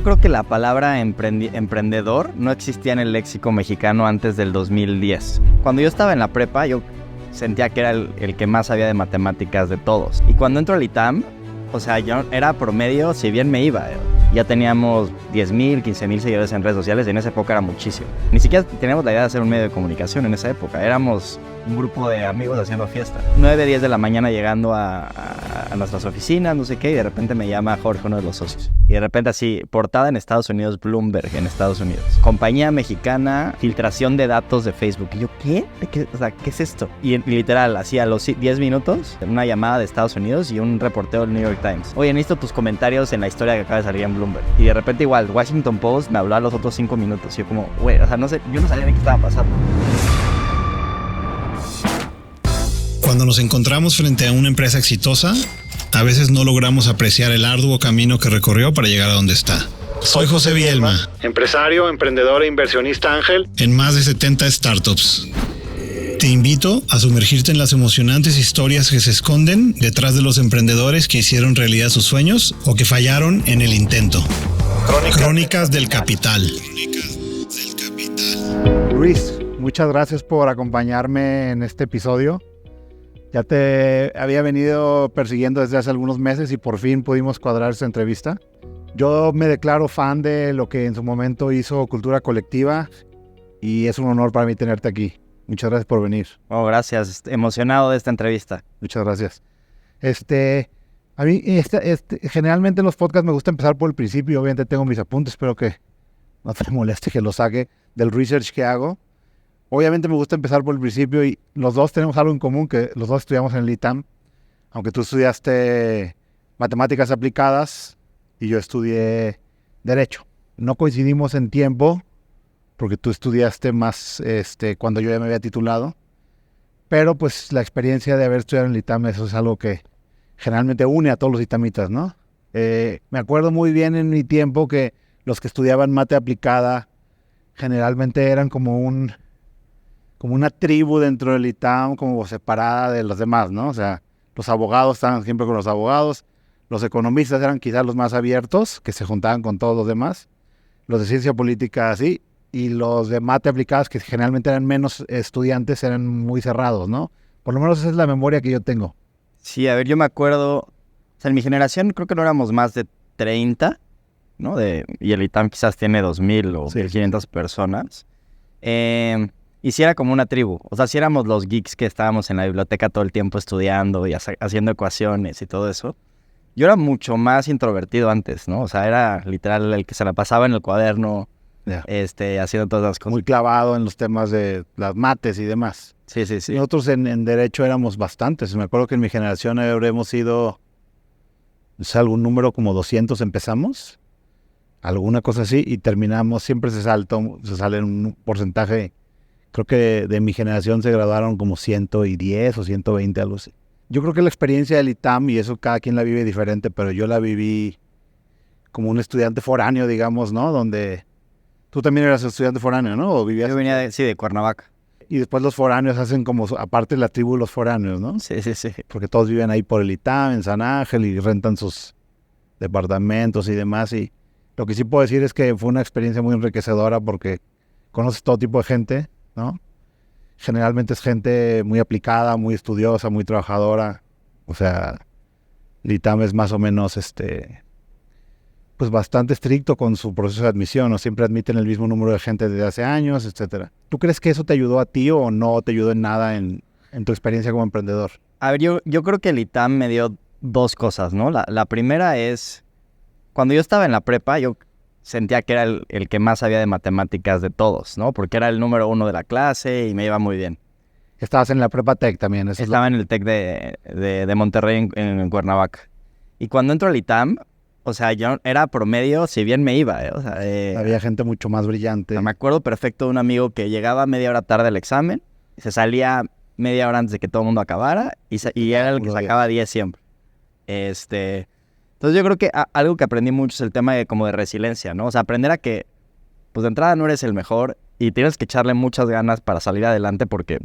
Yo creo que la palabra emprendedor no existía en el léxico mexicano antes del 2010. Cuando yo estaba en la prepa, yo sentía que era el que más sabía de matemáticas de todos. Y cuando entro al ITAM, o sea, yo era promedio, si bien me iba. Ya teníamos 10,000, 15,000 seguidores en redes sociales y en esa época era muchísimo. Ni siquiera teníamos la idea de hacer un medio de comunicación en esa época. Éramos un grupo de amigos haciendo fiesta. 9, 10 de la mañana llegando a nuestras oficinas, no sé qué, y de repente me llama Jorge, uno de los socios. Y de repente así, portada en Estados Unidos, Bloomberg en Estados Unidos. Compañía mexicana, filtración de datos de Facebook. Y yo, ¿qué? O sea, ¿qué es esto? Y literal, así a los 10 minutos, una llamada de Estados Unidos y un reportero del New York Times. Oye, necesito tus comentarios en la historia que acaba de salir en Bloomberg. Y de repente igual, Washington Post me habló a los otros 5 minutos. Y yo como, güey, o sea, no sé, yo no sabía ni qué estaba pasando. Cuando nos encontramos frente a una empresa exitosa, a veces no logramos apreciar el arduo camino que recorrió para llegar a donde está. Soy José Bielma, empresario, emprendedor e inversionista ángel en más de 70 startups. Te invito a sumergirte en las emocionantes historias que se esconden detrás de los emprendedores que hicieron realidad sus sueños o que fallaron en el intento. Crónicas del Capital. Luis, muchas gracias por acompañarme en este episodio. Ya te había venido persiguiendo desde hace algunos meses y por fin pudimos cuadrar esta entrevista. Yo me declaro fan de lo que en su momento hizo Cultura Colectiva y es un honor para mí tenerte aquí. Muchas gracias por venir. Oh, gracias. Emocionado de esta entrevista. Muchas gracias. A mí generalmente en los podcasts me gusta empezar por el principio. Obviamente tengo mis apuntes, espero que no te moleste que los saque del research que hago. Obviamente me gusta empezar por el principio y los dos tenemos algo en común, que los dos estudiamos en el ITAM, aunque tú estudiaste matemáticas aplicadas y yo estudié Derecho. No coincidimos en tiempo, porque tú estudiaste más cuando yo ya me había titulado, pero pues la experiencia de haber estudiado en el ITAM, eso es algo que generalmente une a todos los itamitas, ¿no? Me acuerdo muy bien en mi tiempo que los que estudiaban mate aplicada generalmente eran como una tribu dentro del ITAM, como separada de los demás, ¿no? O sea, los abogados estaban siempre con los abogados, los economistas eran quizás los más abiertos, que se juntaban con todos los demás, los de ciencia política así, y los de mate aplicadas, que generalmente eran menos estudiantes, eran muy cerrados, ¿no? Por lo menos esa es la memoria que yo tengo. Sí, a ver, yo me acuerdo, o sea, en mi generación creo que no éramos más de 30, ¿no? Y el ITAM quizás tiene 2,000 o 1,500 personas. Y sí era como una tribu, o sea, sí éramos los geeks que estábamos en la biblioteca todo el tiempo estudiando y haciendo ecuaciones y todo eso. Yo era mucho más introvertido antes, ¿no? O sea, era literal el que se la pasaba en el cuaderno, haciendo todas las cosas. Muy clavado en los temas de las mates y demás. Sí, sí, sí. Nosotros en Derecho éramos bastantes. Me acuerdo que en mi generación habremos sido, algún número como 200 empezamos, alguna cosa así, y terminamos, siempre se sale un porcentaje. Creo que de mi generación se graduaron como 110 o 120, algo así. Yo creo que la experiencia del ITAM, y eso cada quien la vive diferente, pero yo la viví como un estudiante foráneo, digamos, ¿no? Donde tú también eras estudiante foráneo, ¿no? ¿O vivías? Yo venía de Cuernavaca. Y después los foráneos hacen como, aparte la tribu, los foráneos, ¿no? Sí, sí, sí. Porque todos viven ahí por el ITAM, en San Ángel, y rentan sus departamentos y demás. Y lo que sí puedo decir es que fue una experiencia muy enriquecedora porque conoces todo tipo de gente, ¿no? Generalmente es gente muy aplicada, muy estudiosa, muy trabajadora. O sea, el ITAM es más o menos pues bastante estricto con su proceso de admisión, ¿no? Siempre admiten el mismo número de gente desde hace años, etcétera. ¿Tú crees que eso te ayudó a ti o no te ayudó en nada en tu experiencia como emprendedor? A ver, yo creo que el ITAM me dio dos cosas, ¿no? La primera es, cuando yo estaba en la prepa, yo sentía que era el que más sabía de matemáticas de todos, ¿no? Porque era el número 1 de la clase y me iba muy bien. Estabas en la prepa Tech también. Estaba en el Tec de Monterrey en Cuernavaca. Y cuando entro al ITAM, o sea, yo era promedio, si bien me iba, o sea... había gente mucho más brillante. Me acuerdo perfecto de un amigo que llegaba media hora tarde al examen, se salía media hora antes de que todo el mundo acabara y era el que sacaba 10 siempre. Entonces yo creo que algo que aprendí mucho es el tema de resiliencia, ¿no? O sea, aprender a que, pues de entrada no eres el mejor y tienes que echarle muchas ganas para salir adelante porque,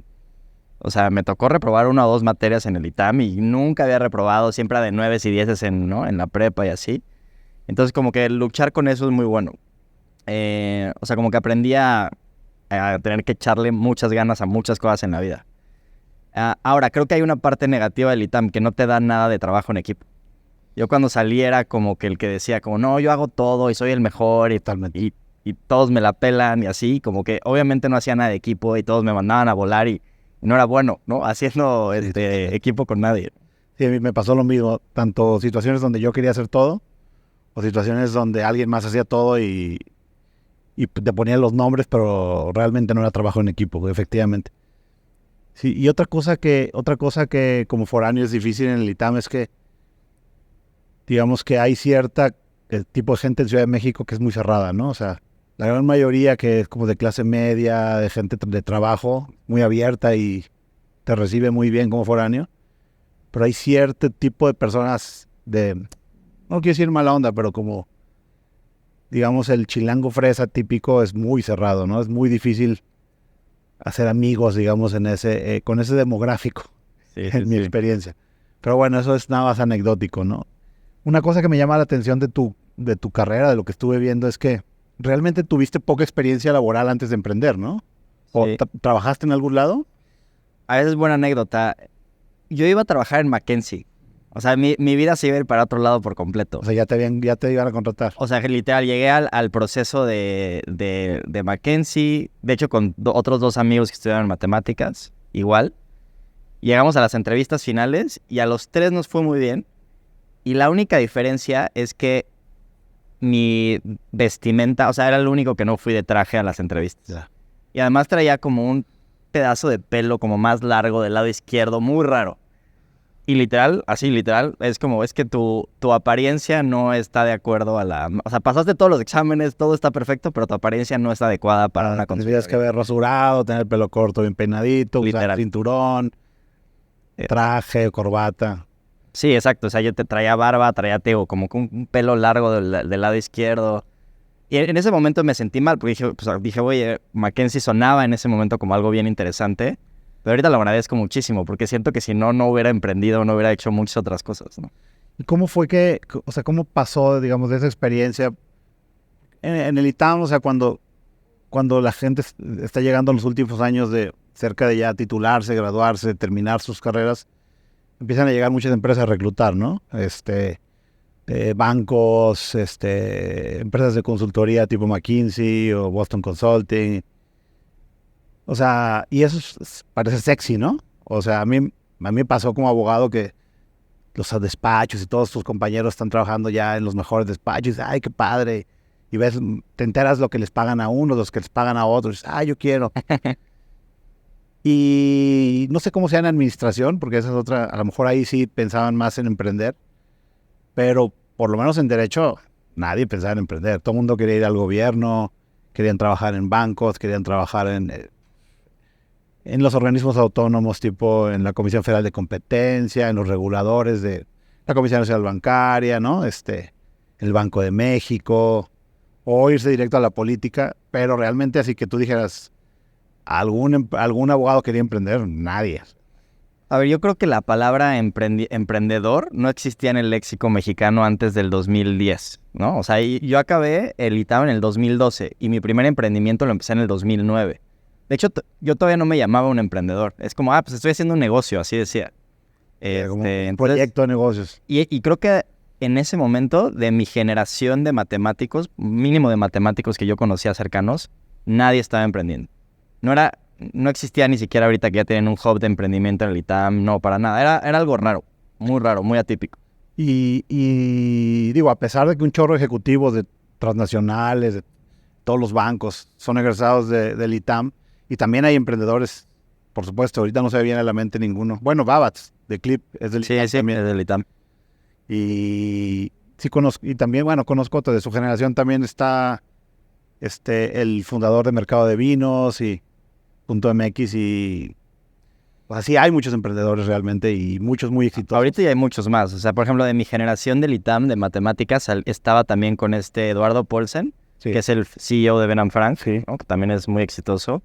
o sea, me tocó reprobar 1 o 2 materias en el ITAM y nunca había reprobado, siempre era de 9 y 10 en la prepa y así. Entonces como que luchar con eso es muy bueno. O sea, como que aprendí a tener que echarle muchas ganas a muchas cosas en la vida. Ahora, creo que hay una parte negativa del ITAM que no te da nada de trabajo en equipo. Yo cuando salí era como que el que decía como, no, yo hago todo y soy el mejor y todos me la pelan y así, como que obviamente no hacía nada de equipo y todos me mandaban a volar y no era bueno, ¿no? Haciendo equipo con nadie. Sí, a mí me pasó lo mismo, tanto situaciones donde yo quería hacer todo o situaciones donde alguien más hacía todo y te ponían los nombres, pero realmente no era trabajo en equipo, efectivamente. Sí, y otra cosa que como foráneo es difícil en el ITAM es que, digamos que hay cierta tipo de gente en Ciudad de México que es muy cerrada, ¿no? O sea, la gran mayoría que es como de clase media, de gente de trabajo, muy abierta y te recibe muy bien como foráneo. Pero hay cierto tipo de personas no quiero decir mala onda, pero como, digamos, el chilango fresa típico es muy cerrado, ¿no? Es muy difícil hacer amigos, digamos, con ese demográfico, en mi experiencia. Pero bueno, eso es nada más anecdótico, ¿no? Una cosa que me llama la atención de tu carrera, de lo que estuve viendo, es que realmente tuviste poca experiencia laboral antes de emprender, ¿no? ¿O trabajaste en algún lado? A veces es buena anécdota. Yo iba a trabajar en McKinsey. O sea, mi vida se iba a ir para otro lado por completo. O sea, ya te iban a contratar. O sea, literal, llegué al proceso de McKinsey. De hecho, con otros 2 amigos que estudiaron matemáticas, igual. Llegamos a las entrevistas finales y a los 3 nos fue muy bien. Y la única diferencia es que mi vestimenta, o sea, era el único que no fui de traje a las entrevistas. Ya. Y además traía como un pedazo de pelo como más largo del lado izquierdo, muy raro. Y literal, es como, es que tu apariencia no está de acuerdo a la... O sea, pasaste todos los exámenes, todo está perfecto, pero tu apariencia no está adecuada para una consulta. Tendrías que haber rasurado, tener el pelo corto, bien peinadito, usar cinturón, traje, corbata. Sí, exacto. O sea, yo te traía barba, traía como un pelo largo del lado izquierdo. Y en ese momento me sentí mal, porque dije, oye, McKinsey sonaba en ese momento como algo bien interesante. Pero ahorita lo agradezco muchísimo, porque siento que si no hubiera emprendido, no hubiera hecho muchas otras cosas, ¿no? ¿Y cómo fue cómo pasó, digamos, de esa experiencia en el ITAM? O sea, cuando la gente está llegando a los últimos años de cerca de ya titularse, graduarse, terminar sus carreras, empiezan a llegar muchas empresas a reclutar, ¿no? Bancos, empresas de consultoría tipo McKinsey o Boston Consulting. O sea, y eso parece sexy, ¿no? O sea, a mí me pasó como abogado que los despachos y todos tus compañeros están trabajando ya en los mejores despachos. ¡Ay, qué padre! Y te enteras lo que les pagan a unos, los que les pagan a otros. ¡Ay, yo quiero! Y no sé cómo sea en administración, porque esa es otra. A lo mejor ahí sí pensaban más en emprender. Pero por lo menos en derecho, nadie pensaba en emprender. Todo el mundo quería ir al gobierno, querían trabajar en bancos, querían trabajar en los organismos autónomos, tipo en la Comisión Federal de Competencia, en los reguladores de la Comisión Nacional Bancaria, ¿no? El Banco de México, o irse directo a la política, pero realmente así que tú dijeras, ¿algún abogado quería emprender? Nadie. A ver, yo creo que la palabra emprendedor no existía en el léxico mexicano antes del 2010, ¿no? O sea, yo acabé el ITAM en el 2012 y mi primer emprendimiento lo empecé en el 2009. De hecho, yo todavía no me llamaba un emprendedor. Es como, pues estoy haciendo un negocio, así decía. Como un proyecto de negocios. Y creo que en ese momento, de mi generación de matemáticos, mínimo de matemáticos que yo conocía cercanos, nadie estaba emprendiendo. No existía ni siquiera ahorita que ya tienen un hub de emprendimiento en el ITAM, no, para nada. Era algo raro, muy atípico. Y digo, a pesar de que un chorro de ejecutivos de transnacionales, de todos los bancos, son egresados del ITAM, y también hay emprendedores, por supuesto, ahorita no se me viene a la mente ninguno. Bueno, Babbage, de Clip, es del ITAM. Sí, también. Es del ITAM. Y sí conozco, y también, conozco otro de su generación, también está el fundador de Mercado de Vinos y .mx y pues así hay muchos emprendedores realmente y muchos muy exitosos. Ahorita ya hay muchos más. O sea, por ejemplo, de mi generación del ITAM de matemáticas estaba también con Eduardo Paulsen, que es el CEO de Ben & Frank, ¿no? Que también es muy exitoso.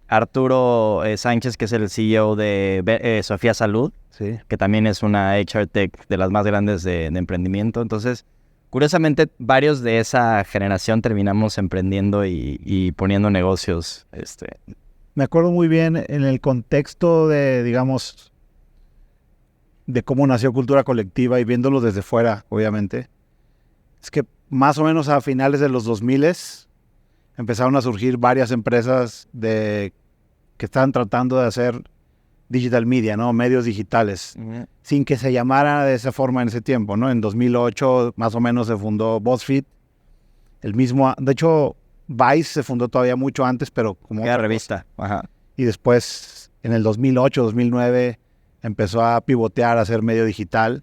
Arturo Sánchez, que es el CEO de Sofía Salud, que también es una HR Tech de las más grandes de emprendimiento. Entonces, curiosamente, varios de esa generación terminamos emprendiendo y poniendo negocios. Me acuerdo muy bien en el contexto de, digamos, de cómo nació Cultura Colectiva y viéndolo desde fuera, obviamente. Es que más o menos a finales de los 2000 empezaron a surgir varias empresas que estaban tratando de hacer digital media, ¿no? Medios digitales, sin que se llamara de esa forma en ese tiempo, ¿no? En 2008 más o menos se fundó BuzzFeed. De hecho, Vice se fundó todavía mucho antes, pero como Era revista. Ajá. Y después, en el 2008, 2009, empezó a pivotear a hacer medio digital.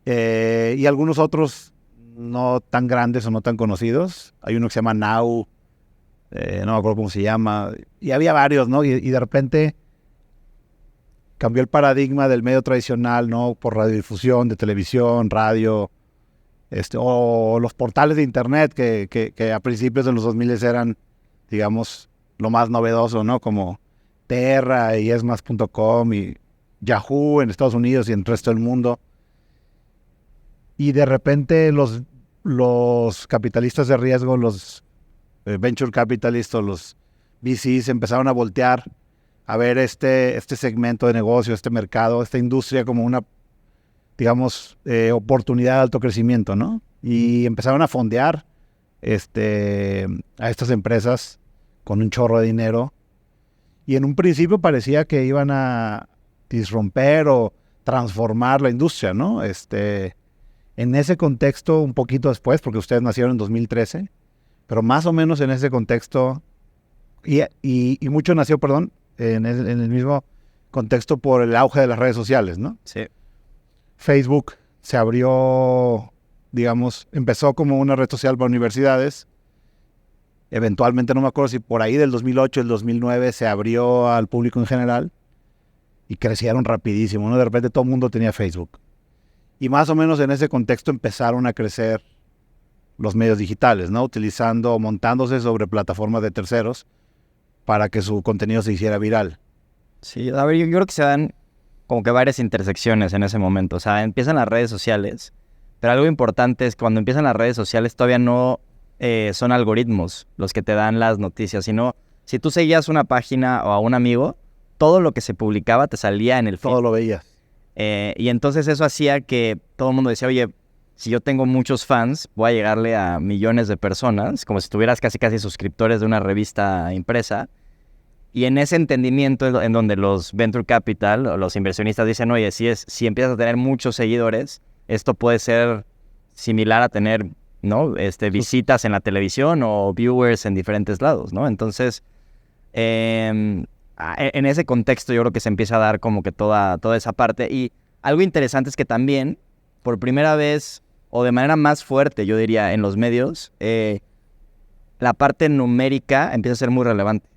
Y algunos otros no tan grandes o no tan conocidos. Hay uno que se llama Now, no me acuerdo cómo se llama. Y había varios, ¿no? Y de repente cambió el paradigma del medio tradicional, ¿no? Por radiodifusión, de televisión, radio, o los portales de internet que a principios de los 2000 eran, digamos, lo más novedoso, ¿no? Como Terra y esmas.com y Yahoo en Estados Unidos y en el resto del mundo. Y de repente los capitalistas de riesgo, los venture capitalists o los VCs empezaron a voltear a ver este segmento de negocio, este mercado, esta industria como una, digamos, oportunidad de alto crecimiento, ¿no? Y empezaron a fondear a estas empresas con un chorro de dinero. Y en un principio parecía que iban a disromper o transformar la industria, ¿no? En ese contexto, un poquito después, porque ustedes nacieron en 2013, pero más o menos en ese contexto, y mucho nació, perdón, en el mismo contexto por el auge de las redes sociales, ¿no? Sí. Facebook se abrió, digamos, empezó como una red social para universidades. Eventualmente, no me acuerdo si por ahí del 2008, el 2009, se abrió al público en general y crecieron rapidísimo, ¿no? De repente todo el mundo tenía Facebook. Y más o menos en ese contexto empezaron a crecer los medios digitales, ¿no? Montándose sobre plataformas de terceros para que su contenido se hiciera viral. Sí, a ver, yo creo que se dan como que varias intersecciones en ese momento. O sea, empiezan las redes sociales, pero algo importante es que cuando empiezan las redes sociales todavía no son algoritmos los que te dan las noticias, sino si tú seguías una página o a un amigo, todo lo que se publicaba te salía en el feed. Todo lo veías. Y entonces eso hacía que todo el mundo decía, oye, si yo tengo muchos fans, voy a llegarle a millones de personas, como si tuvieras casi suscriptores de una revista impresa. Y en ese entendimiento en donde los venture capital o los inversionistas dicen, oye, si empiezas a tener muchos seguidores, esto puede ser similar a tener, ¿no? Visitas en la televisión o viewers en diferentes lados, ¿no? Entonces, en ese contexto yo creo que se empieza a dar como que toda esa parte. Y algo interesante es que también, por primera vez, o de manera más fuerte, yo diría, en los medios, la parte numérica empieza a ser muy relevante.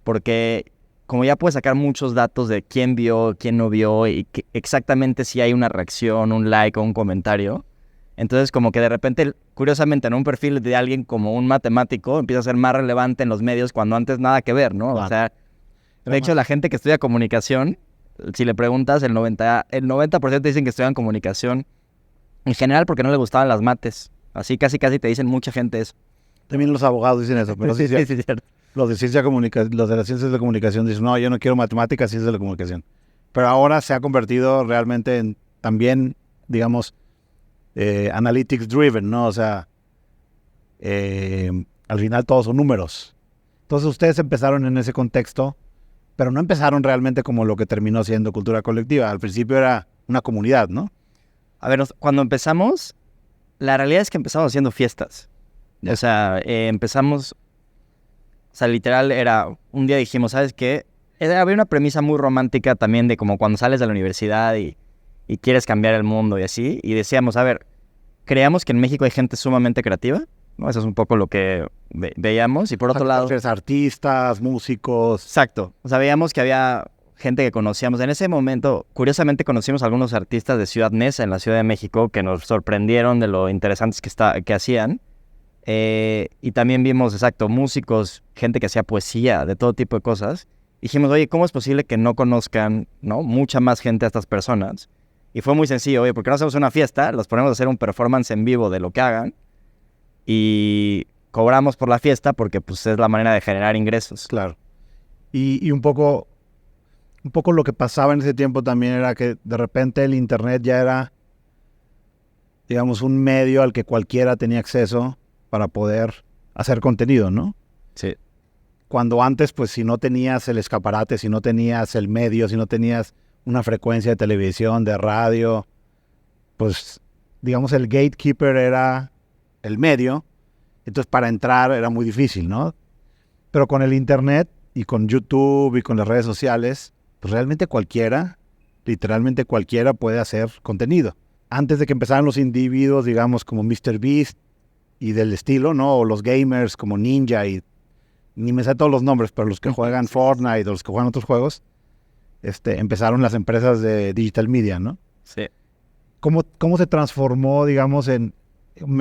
Porque como ya puedes sacar muchos datos de quién vio, quién no vio, y exactamente si hay una reacción, un like o un comentario, entonces como que de repente, curiosamente, en un perfil de alguien como un matemático empieza a ser más relevante en los medios cuando antes nada que ver, ¿no? Claro. O sea, de hecho, la gente que estudia comunicación, si le preguntas, el 90% te dicen que estudian comunicación en general porque no les gustaban las mates. Así casi te dicen mucha gente eso. También los abogados dicen eso, pero sí, sí, cierto. Los de las ciencias de comunicación dicen, no, yo no quiero matemáticas, ciencias de la comunicación. Pero ahora se ha convertido realmente en también, digamos, analytics driven, ¿no? O sea, al final todos son números. Entonces ustedes empezaron en ese contexto, pero no empezaron realmente como lo que terminó siendo Cultura Colectiva. Al principio era una comunidad, ¿no? A ver, cuando empezamos, la realidad es que empezamos haciendo fiestas. O sea, empezamos, o sea, literal era, un día dijimos, ¿sabes qué? Había una premisa muy romántica también de como cuando sales de la universidad y quieres cambiar el mundo y así. Y decíamos, a ver, creamos que en México hay gente sumamente creativa, ¿no? Eso es un poco lo que veíamos. Y por otro lado... Artistas, músicos. Exacto. O sea, veíamos que había gente que conocíamos. En ese momento, curiosamente, conocimos a algunos artistas de Ciudad Neza, en la Ciudad de México, que nos sorprendieron de lo interesantes que hacían. Y también vimos, exacto, músicos, gente que hacía poesía, de todo tipo de cosas. Dijimos, oye, ¿cómo es posible que no conozcan, ¿no? mucha más gente a estas personas? Y fue muy sencillo, oye, ¿por qué no hacemos una fiesta? Los ponemos a hacer un performance en vivo de lo que hagan y cobramos por la fiesta porque pues es la manera de generar ingresos. Claro. Y un poco lo que pasaba en ese tiempo también era que de repente el internet ya era, digamos, un medio al que cualquiera tenía acceso para poder hacer contenido, ¿no? Sí. Cuando antes, pues si no tenías el escaparate, si no tenías el medio, si no tenías una frecuencia de televisión, de radio, pues digamos el gatekeeper era el medio, entonces para entrar era muy difícil, ¿no? Pero con el internet y con YouTube y con las redes sociales, pues realmente cualquiera, literalmente cualquiera puede hacer contenido. Antes de que empezaran los individuos, digamos, como MrBeast y del estilo, ¿no? O los gamers como Ninja y ni me sé todos los nombres, pero los que juegan Fortnite o los que juegan otros juegos, empezaron las empresas de digital media, ¿no? Sí. ¿Cómo se transformó, digamos, me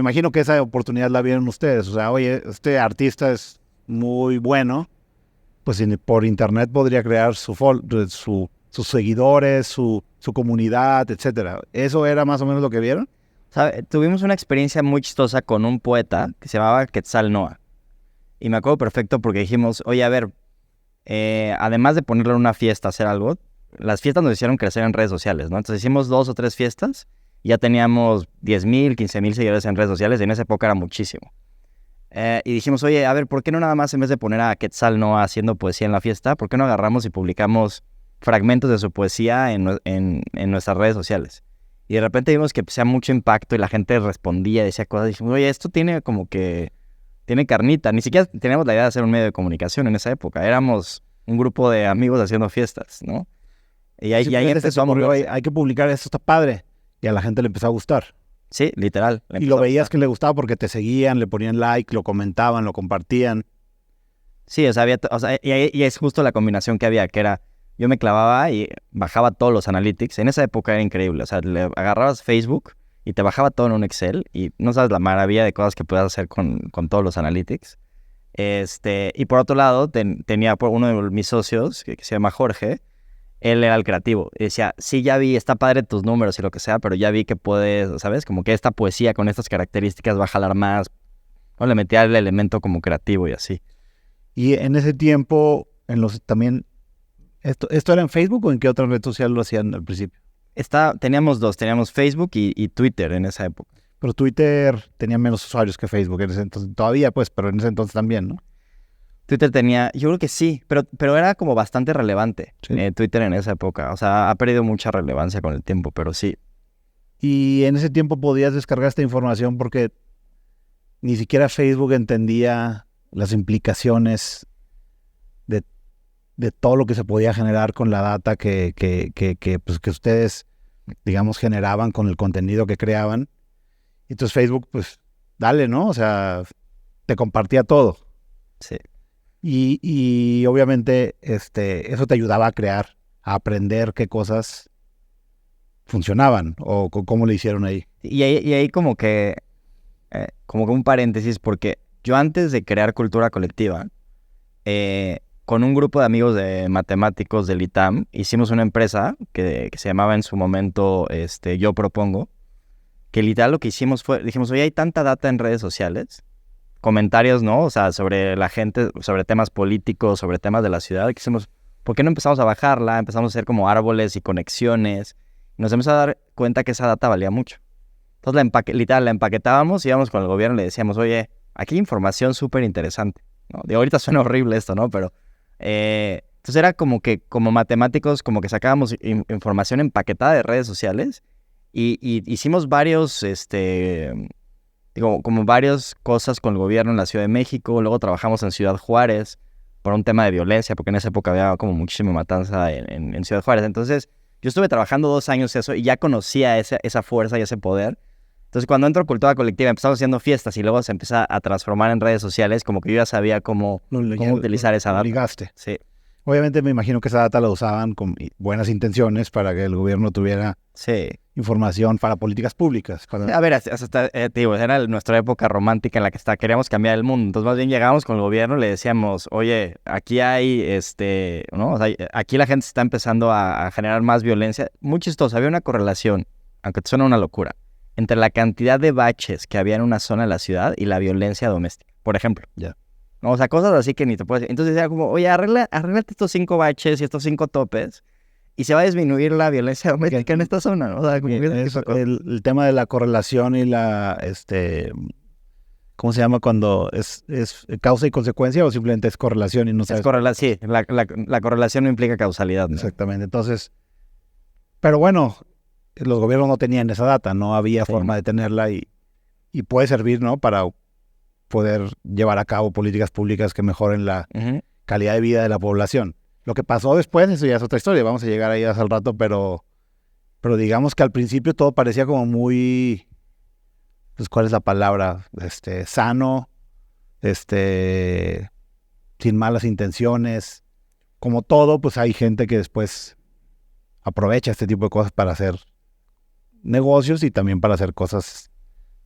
imagino que esa oportunidad la vieron ustedes, o sea, oye, este artista es muy bueno, pues por internet podría crear sus seguidores, su comunidad, etcétera. ¿Eso era más o menos lo que vieron? Tuvimos una experiencia muy chistosa con un poeta que se llamaba Quetzal Noah. Y me acuerdo perfecto porque dijimos, oye, a ver, además de ponerle en una fiesta, hacer algo, las fiestas nos hicieron crecer en redes sociales, ¿no? Entonces hicimos 2 o 3 fiestas y ya teníamos 10,000, 15,000 seguidores en redes sociales y en esa época era muchísimo. Y dijimos, oye, a ver, ¿por qué no nada más en vez de poner a Quetzal Noah haciendo poesía en la fiesta, por qué no agarramos y publicamos fragmentos de su poesía en nuestras redes sociales? Y de repente vimos que hacía mucho impacto y la gente respondía, decía cosas. Y dijimos, oye, esto tiene como que... tiene carnita. Ni siquiera teníamos la idea de hacer un medio de comunicación en esa época. Éramos un grupo de amigos haciendo fiestas, ¿no? Y ahí empezó a mover. Hay que publicar, esto está padre. Y a la gente le empezó a gustar. Sí, literal. Y lo veías que le gustaba porque te seguían, le ponían like, lo comentaban, lo compartían. Sí, y es justo la combinación que había, que era, yo me clavaba y bajaba todos los analytics. En esa época era increíble. O sea, le agarrabas Facebook y te bajaba todo en un Excel y no sabes la maravilla de cosas que puedes hacer con todos los analytics. Y por otro lado, tenía uno de mis socios, que se llama Jorge, él era el creativo. Y decía, sí, ya vi, está padre tus números y lo que sea, pero ya vi que puedes, ¿sabes? Como que esta poesía con estas características va a jalar más. No le metía el elemento como creativo y así. Y en ese tiempo, también, ¿esto era en Facebook o en qué otra red social lo hacían al principio? Teníamos 2, teníamos Facebook y Twitter en esa época. Pero Twitter tenía menos usuarios que Facebook en ese entonces. Todavía, pues, pero en ese entonces también, ¿no? Twitter tenía, yo creo que sí, pero era como bastante relevante, sí. Twitter en esa época. O sea, ha perdido mucha relevancia con el tiempo, pero sí. Y en ese tiempo podías descargar esta información porque ni siquiera Facebook entendía las implicaciones de todo lo que se podía generar con la data que ustedes, digamos, generaban con el contenido que creaban. Entonces Facebook, pues, dale, ¿no? O sea, te compartía todo. Sí. Y obviamente eso te ayudaba a crear, a aprender qué cosas funcionaban o cómo le hicieron ahí. Y ahí como que un paréntesis, porque yo antes de crear Cultura Colectiva, con un grupo de amigos de matemáticos del ITAM, hicimos una empresa que se llamaba en su momento Yo Propongo, que literal lo que hicimos fue, dijimos, oye, hay tanta data en redes sociales, comentarios, ¿no? O sea, sobre la gente, sobre temas políticos, sobre temas de la ciudad, que hicimos, ¿por qué no empezamos a bajarla? Empezamos a hacer como árboles y conexiones, y nos empezamos a dar cuenta que esa data valía mucho. Entonces literal la empaquetábamos, íbamos con el gobierno y le decíamos, oye, aquí hay información súper interesante, ¿no? De ahorita suena horrible esto, ¿no? Pero entonces era como que como matemáticos como que sacábamos información empaquetada de redes sociales y hicimos varios como varias cosas con el gobierno en la Ciudad de México. Luego trabajamos en Ciudad Juárez por un tema de violencia, porque en esa época había como muchísima matanza en Ciudad Juárez. Entonces yo estuve trabajando 2 años eso y ya conocía esa fuerza y ese poder. Entonces cuando entro a Cultura Colectiva empezamos haciendo fiestas y luego se empieza a transformar en redes sociales, como que yo ya sabía cómo utilizar esa data. Ligaste. Sí. Obviamente me imagino que esa data la usaban con buenas intenciones para que el gobierno tuviera Sí. información para políticas públicas. A ver, hasta, te digo, era nuestra época romántica en la que queríamos cambiar el mundo. Entonces, más bien llegábamos con el gobierno y le decíamos, oye, aquí hay, ¿no? O sea, aquí la gente está empezando a generar más violencia. Muy chistoso, había una correlación, aunque te suena una locura, entre la cantidad de baches que había en una zona de la ciudad y la violencia doméstica, por ejemplo. Ya. ¿No? O sea, cosas así que ni te puedes decir. Entonces decía como, oye, arréglate estos 5 baches y estos 5 topes y se va a disminuir la violencia doméstica en esta zona, ¿no? O sea, como el tema de la correlación y la, ¿cómo se llama cuando es causa y consecuencia o simplemente es correlación y no sabes? Sí, la correlación no implica causalidad, ¿no? Exactamente. Entonces, pero bueno, los gobiernos no tenían esa data, no había forma de tenerla y puede servir, ¿no? Para poder llevar a cabo políticas públicas que mejoren la calidad de vida de la población. Lo que pasó después, eso ya es otra historia, vamos a llegar ahí hace al rato, pero digamos que al principio todo parecía como muy, pues, ¿cuál es la palabra? Sano, sin malas intenciones. Como todo, pues hay gente que después aprovecha este tipo de cosas para hacer negocios y también para hacer cosas,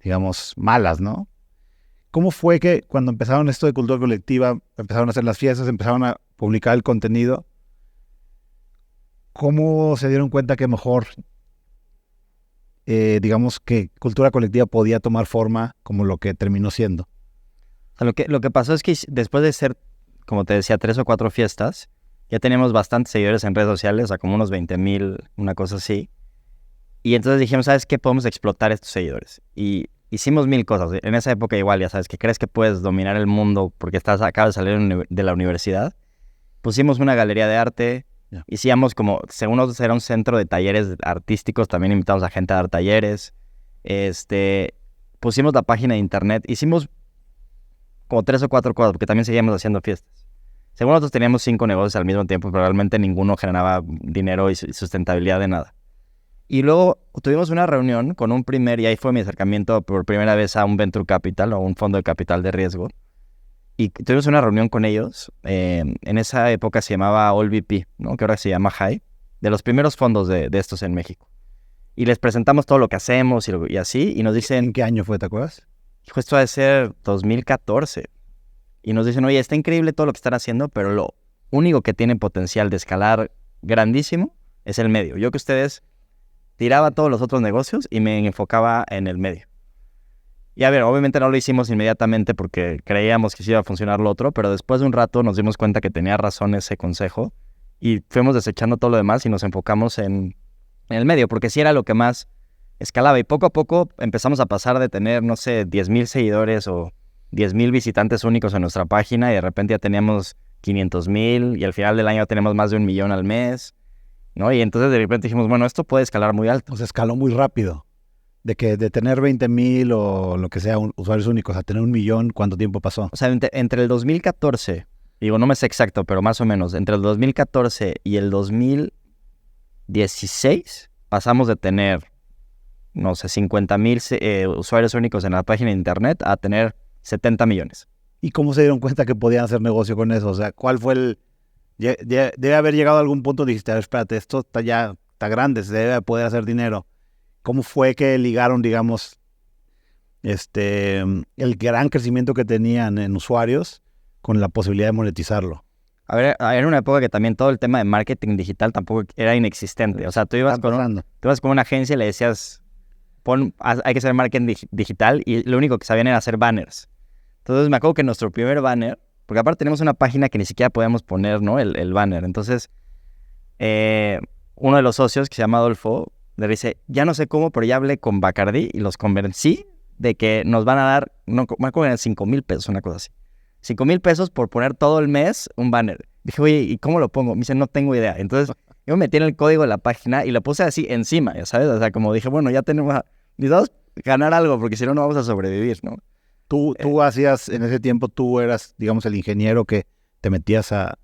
digamos, malas, ¿no? ¿Cómo fue que cuando empezaron esto de cultura colectiva, empezaron a hacer las fiestas, empezaron a publicar el contenido? ¿Cómo se dieron cuenta que mejor, digamos, que cultura colectiva podía tomar forma como lo que terminó siendo? O sea, lo que pasó es que después de ser, como te decía, 3 o 4 fiestas, ya teníamos bastantes seguidores en redes sociales, o sea, como unos 20,000, una cosa así. Y entonces dijimos, ¿sabes qué? Podemos explotar estos seguidores. Y hicimos 1000 cosas. En esa época igual, ya sabes, que crees que puedes dominar el mundo porque acabas de salir de la universidad. Pusimos una galería de arte, hicimos como, según nosotros era un centro de talleres artísticos, también invitamos a gente a dar talleres. Pusimos la página de internet, hicimos como 3 o 4 cosas, porque también seguíamos haciendo fiestas. Según nosotros teníamos 5 negocios al mismo tiempo, pero realmente ninguno generaba dinero y sustentabilidad de nada. Y luego tuvimos una reunión con y ahí fue mi acercamiento por primera vez a un venture capital o un fondo de capital de riesgo. Y tuvimos una reunión con ellos. En esa época se llamaba AllVP, ¿no? Que ahora se llama High, de los primeros fondos de estos en México. Y les presentamos todo lo que hacemos y así, y nos dicen... ¿En qué año fue, te acuerdas? Esto ha de ser 2014. Y nos dicen, oye, está increíble todo lo que están haciendo, pero lo único que tiene potencial de escalar grandísimo es el medio. Yo que ustedes tiraba todos los otros negocios y me enfocaba en el medio. Y a ver, obviamente no lo hicimos inmediatamente porque creíamos que sí iba a funcionar lo otro, pero después de un rato nos dimos cuenta que tenía razón ese consejo y fuimos desechando todo lo demás y nos enfocamos en el medio, porque sí era lo que más escalaba. Y poco a poco empezamos a pasar de tener, no sé, 10,000 seguidores o 10,000 visitantes únicos en nuestra página y de repente ya teníamos 500,000 y al final del año tenemos más de 1 millón al mes, ¿no? Y entonces de repente dijimos, bueno, esto puede escalar muy alto. O sea, escaló muy rápido. De tener 20,000 o lo que sea, usuarios únicos, a tener 1 millón, ¿cuánto tiempo pasó? O sea, entre el 2014, digo, no me sé exacto, pero más o menos, entre el 2014 y el 2016, pasamos de tener, no sé, 50,000 usuarios únicos en la página de internet a tener 70 millones. ¿Y cómo se dieron cuenta que podían hacer negocio con eso? O sea, ¿cuál fue el...? Debe haber llegado a algún punto y dijiste, a ver, espérate, esto está grande, se debe poder hacer dinero. ¿Cómo fue que ligaron, digamos, el gran crecimiento que tenían en usuarios con la posibilidad de monetizarlo? A ver, era una época que también todo el tema de marketing digital tampoco era inexistente. O sea, tú ibas con una agencia y le decías, hay que hacer marketing digital y lo único que sabían era hacer banners. Entonces me acuerdo que nuestro primer banner, porque aparte tenemos una página que ni siquiera podíamos poner, ¿no? El banner. Entonces, uno de los socios que se llama Adolfo, le dice, ya no sé cómo, pero ya hablé con Bacardí y los convencí de que nos van a dar, no me acuerdo que eran 5,000 pesos, una cosa así. 5,000 pesos por poner todo el mes un banner. Dije, oye, ¿y cómo lo pongo? Me dice, no tengo idea. Entonces, yo me metí en el código de la página y lo puse así encima, ya sabes. O sea, como dije, bueno, ya necesitamos ganar algo porque si no, no vamos a sobrevivir, ¿no? Tú hacías, en ese tiempo, tú eras, digamos, el ingeniero que te metías a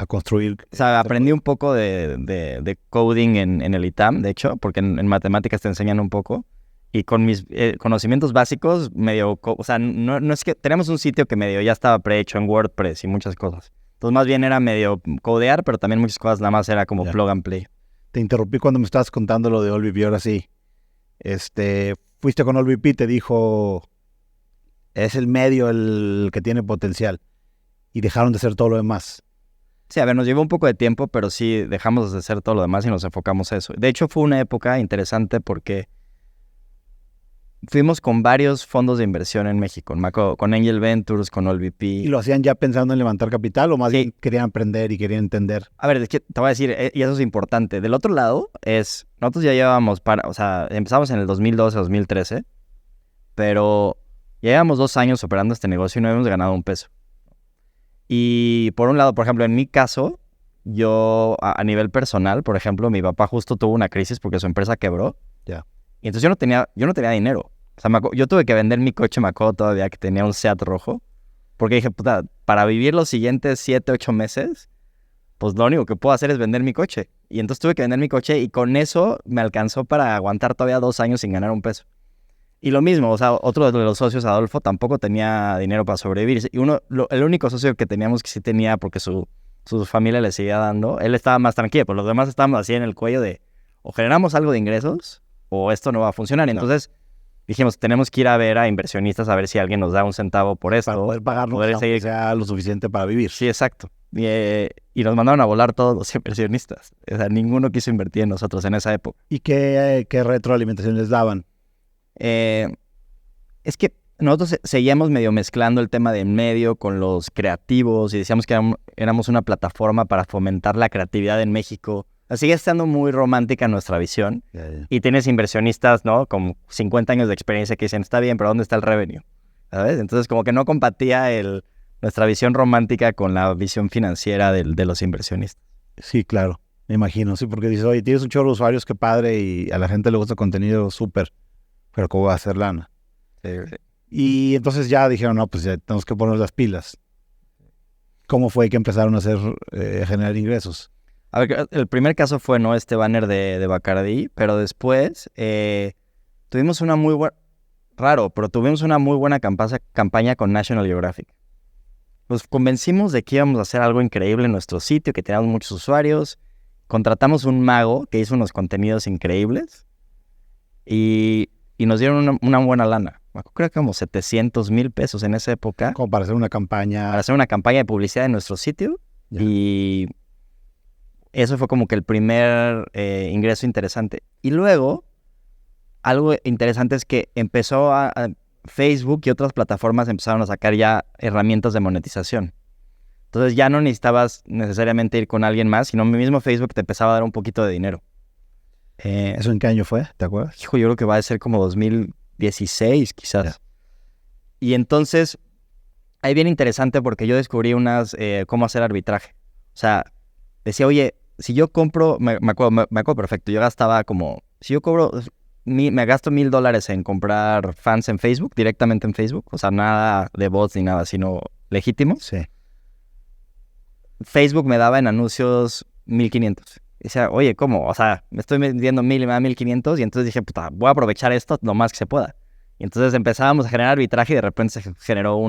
construir. O sea, aprendí un poco de coding en el ITAM, de hecho, porque en matemáticas te enseñan un poco. Y con mis conocimientos básicos, medio... O sea, no es que... Tenemos un sitio que medio ya estaba prehecho en WordPress y muchas cosas. Entonces más bien era medio codear, pero también muchas cosas nada más era como plug and play. Te interrumpí cuando me estabas contando lo de AllVP, ahora sí. Fuiste con AllVP, te dijo, es el medio el que tiene potencial. Y dejaron de hacer todo lo demás. Sí, a ver, nos llevó un poco de tiempo, pero sí dejamos de hacer todo lo demás y nos enfocamos a eso. De hecho, fue una época interesante porque fuimos con varios fondos de inversión en México, con Angel Ventures, con AllVP. ¿Y lo hacían ya pensando en levantar capital o más Sí. bien querían aprender y querían entender? A ver, es que te voy a decir, y eso es importante. Del otro lado nosotros ya llevábamos empezamos en el 2012, 2013, pero ya llevamos 2 años operando este negocio y no habíamos ganado un peso. Y por un lado, por ejemplo, en mi caso, yo a nivel personal, por ejemplo, mi papá justo tuvo una crisis porque su empresa quebró. Ya. Y entonces yo no tenía dinero. O sea, yo tuve que vender mi coche, me acuerdo todavía que tenía un Seat rojo. Porque dije, puta, para vivir los siguientes 7, 8 meses, pues lo único que puedo hacer es vender mi coche. Y entonces tuve que vender mi coche y con eso me alcanzó para aguantar todavía 2 años sin ganar un peso. Y lo mismo, o sea, otro de los socios, Adolfo, tampoco tenía dinero para sobrevivir. Y el único socio que teníamos que sí tenía, porque su familia le seguía dando, él estaba más tranquilo, pero los demás estábamos así en el cuello de o generamos algo de ingresos o esto no va a funcionar. Y entonces dijimos, tenemos que ir a ver a inversionistas a ver si alguien nos da un centavo por esto. Para poder pagarnos, poder aunque sea lo suficiente para vivir. Sí, exacto. Y nos mandaron a volar todos los inversionistas. O sea, ninguno quiso invertir en nosotros en esa época. ¿Y qué retroalimentación les daban? Es que nosotros seguíamos medio mezclando el tema de medio con los creativos y decíamos que éramos una plataforma para fomentar la creatividad en México. Sigue estando muy romántica nuestra visión. Ya. Y tienes inversionistas, ¿no? Con 50 años de experiencia que dicen, está bien, pero ¿dónde está el revenue? ¿Sabes? Entonces como que no compatía nuestra visión romántica con la visión financiera de los inversionistas. Sí, claro, me imagino. Sí, porque dices, oye, tienes un chorro de usuarios, qué padre, y a la gente le gusta el contenido súper, pero ¿cómo va a hacer lana? Sí. Y entonces ya dijeron, no, pues ya tenemos que poner las pilas. ¿Cómo fue que empezaron a generar ingresos? A ver, el primer caso fue, ¿no? Este banner de Bacardí, pero después tuvimos una muy buena... Raro, pero tuvimos una muy buena campaña con National Geographic. Nos convencimos de que íbamos a hacer algo increíble en nuestro sitio, que teníamos muchos usuarios. Contratamos un mago que hizo unos contenidos increíbles y nos dieron una buena lana. Creo que como 700,000 pesos en esa época. Como para hacer una campaña. Para hacer una campaña de publicidad en nuestro sitio. Ya. Y eso fue como que el primer ingreso interesante. Y luego, algo interesante es que empezó Facebook y otras plataformas empezaron a sacar ya herramientas de monetización. Entonces ya no necesitabas necesariamente ir con alguien más, sino mismo Facebook te empezaba a dar un poquito de dinero. ¿Eso en qué año fue? ¿Te acuerdas? Hijo, yo creo que va a ser como 2016 quizás. Ya. Y entonces, ahí bien interesante porque yo descubrí cómo hacer arbitraje. O sea, decía, oye, si yo compro, me acuerdo perfecto, yo gastaba como, si yo cobro, me gasto $1,000 en comprar fans en Facebook, directamente en Facebook, o sea, nada de bots ni nada, sino legítimo. Sí. Facebook me daba en anuncios 1,500. Decía, oye, ¿cómo? O sea, me estoy vendiendo 1,000 y me da 1,500 y entonces dije, puta, voy a aprovechar esto lo más que se pueda. Y entonces empezábamos a generar arbitraje y de repente se generó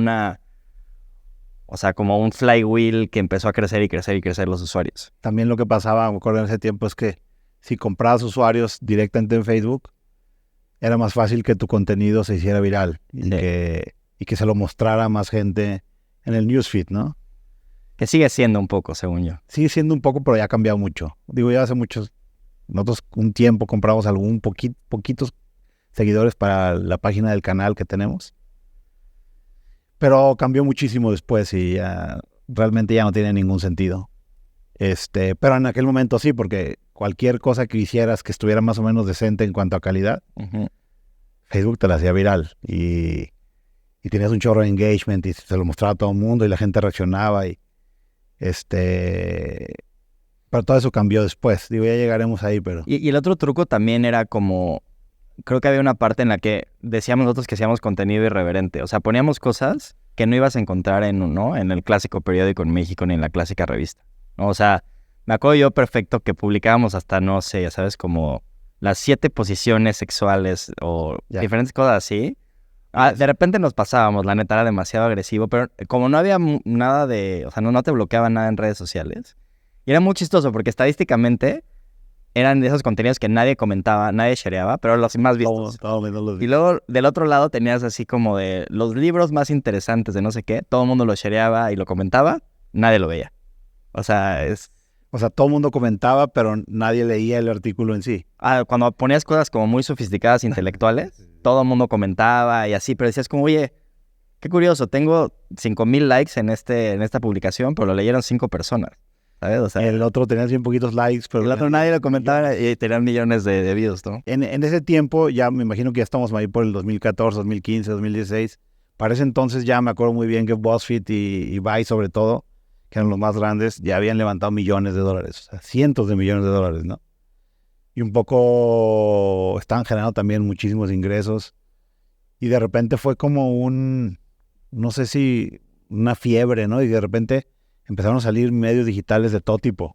como un flywheel que empezó a crecer y crecer y crecer los usuarios. También lo que pasaba, me acuerdo en ese tiempo, es que si comprabas usuarios directamente en Facebook, era más fácil que tu contenido se hiciera viral y que se lo mostrara a más gente en el newsfeed, ¿no? Que sigue siendo un poco, según yo. Sigue siendo un poco, pero ya ha cambiado mucho. Digo, ya hace nosotros un tiempo compramos poquitos seguidores para la página del canal que tenemos. Pero cambió muchísimo después y realmente ya no tiene ningún sentido. Pero en aquel momento sí, porque cualquier cosa que hicieras que estuviera más o menos decente en cuanto a calidad, Facebook te la hacía viral y tenías un chorro de engagement y se lo mostraba a todo el mundo y la gente reaccionaba pero todo eso cambió después. Digo, ya llegaremos ahí, pero... Y el otro truco también era como... Creo que había una parte en la que decíamos nosotros que hacíamos contenido irreverente. O sea, poníamos cosas que no ibas a encontrar en el clásico periódico en México ni en la clásica revista, ¿no? O sea, me acuerdo yo perfecto que publicábamos hasta, no sé, ya sabes, como las 7 posiciones sexuales o diferentes cosas así. De repente nos pasábamos, la neta era demasiado agresivo, pero como no había nada de... O sea, no te bloqueaban nada en redes sociales. Y era muy chistoso porque estadísticamente eran de esos contenidos que nadie comentaba, nadie shareaba, pero los más vistos. Y luego del otro lado tenías así como de los libros más interesantes de no sé qué, todo el mundo lo shareaba y lo comentaba, nadie lo veía. O sea, todo el mundo comentaba, pero nadie leía el artículo en sí. Cuando ponías cosas como muy sofisticadas, intelectuales, todo el mundo comentaba y así, pero decías como, oye, qué curioso, tengo 5,000 likes en esta publicación, pero lo leyeron 5 personas, ¿sabes? O sea, el otro tenía bien poquitos likes, pero... El otro nadie lo comentaba y tenían millones de views, ¿no? En ese tiempo, ya me imagino que ya estamos ahí por el 2014, 2015, 2016. Para ese entonces ya me acuerdo muy bien que BuzzFeed y Vice, sobre todo, que eran los más grandes, ya habían levantado millones de dólares, o sea, cientos de millones de dólares, ¿no? Y un poco estaban generando también muchísimos ingresos. Y de repente fue como no sé si una fiebre, ¿no? Y de repente empezaron a salir medios digitales de todo tipo.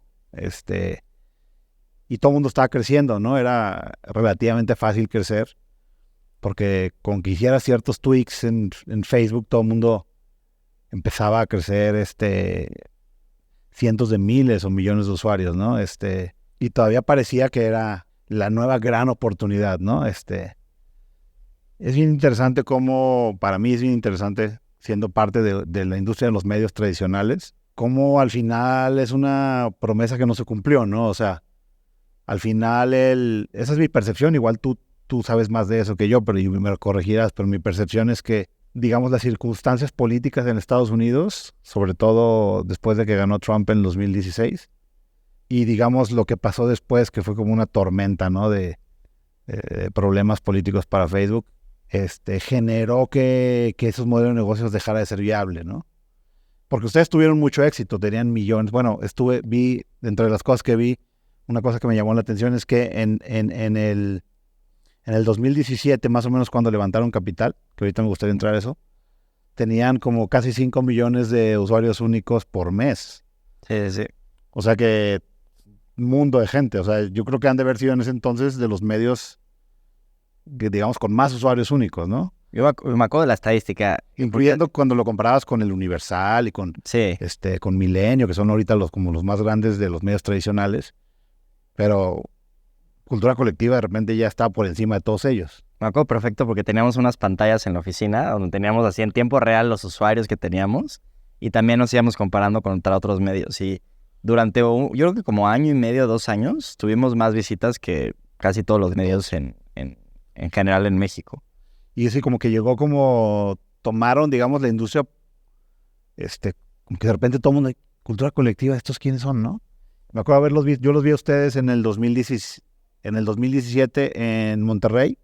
Y todo el mundo estaba creciendo, ¿no? Era relativamente fácil crecer, porque con que hicieras ciertos tweaks en Facebook, todo el mundo empezaba a crecer cientos de miles o millones de usuarios, ¿no? Y todavía parecía que era la nueva gran oportunidad, ¿no? Es bien interesante para mí es bien interesante, siendo parte de la industria de los medios tradicionales, cómo al final es una promesa que no se cumplió, ¿no? O sea, al final esa es mi percepción, igual tú sabes más de eso que yo, pero y me lo corregirás, pero mi percepción es que, digamos, las circunstancias políticas en Estados Unidos, sobre todo después de que ganó Trump en 2016, y digamos lo que pasó después, que fue como una tormenta, ¿no? de problemas políticos para Facebook, generó que esos modelos de negocios dejara de ser viable, ¿no? Porque ustedes tuvieron mucho éxito, tenían millones. Bueno, vi, dentro de las cosas que vi, una cosa que me llamó la atención es que en el 2017, más o menos cuando levantaron capital, que ahorita me gustaría entrar a eso, tenían como casi 5 millones de usuarios únicos por mes. Sí, sí. O sea que un mundo de gente. O sea, yo creo que han de haber sido en ese entonces de los medios que, digamos, con más usuarios únicos, ¿no? Yo me acuerdo de la estadística. Incluyendo cuando lo comparabas con el Universal y con, sí, con Milenio, que son ahorita como los más grandes de los medios tradicionales. Pero Cultura Colectiva de repente ya está por encima de todos ellos. Me acuerdo perfecto porque teníamos unas pantallas en la oficina donde teníamos así en tiempo real los usuarios que teníamos y también nos íbamos comparando contra otros medios. Y durante, yo creo que como año y medio, 2 años, tuvimos más visitas que casi todos los medios en general en México. Y así como que llegó tomaron, digamos, la industria, como que de repente todo el mundo, Cultura Colectiva, ¿estos quiénes son, no? Me acuerdo yo los vi a ustedes en el 2017 en Monterrey,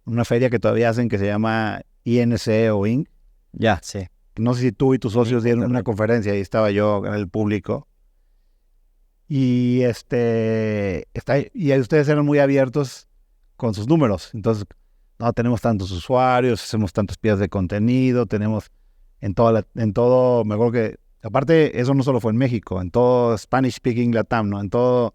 una feria que todavía hacen que se llama INC o INC. Ya, sí. No sé si tú y tus socios dieron una conferencia, ahí estaba yo en el público. Y y ustedes eran muy abiertos con sus números. Entonces, no tenemos tantos usuarios, hacemos tantas piezas de contenido, tenemos en todo, me acuerdo que, aparte, eso no solo fue en México, en todo Spanish Speaking Latam, ¿no? En todo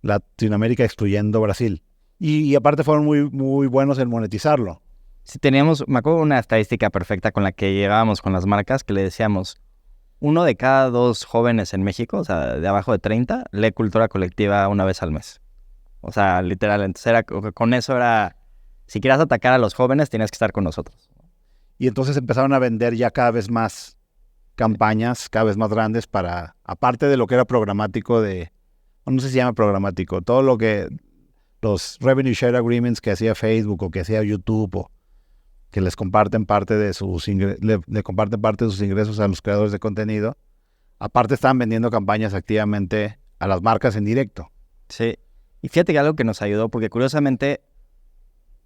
Latinoamérica, excluyendo Brasil. Y aparte fueron muy, muy buenos en monetizarlo. Sí, teníamos, me acuerdo una estadística perfecta con la que llegábamos con las marcas, que le decíamos, 1 de cada 2 jóvenes en México, o sea, de abajo de 30, lee Cultura Colectiva una vez al mes. O sea, literal, entonces con eso era, si querías atacar a los jóvenes, tenías que estar con nosotros. Y entonces empezaron a vender ya cada vez más campañas, cada vez más grandes para, aparte de lo que era programático no sé si se llama programático, todo lo que, los revenue share agreements que hacía Facebook o que hacía YouTube o que les comparten parte de le comparten parte de sus ingresos a los creadores de contenido. Aparte estaban vendiendo campañas activamente a las marcas en directo. Sí, y fíjate que algo que nos ayudó, porque curiosamente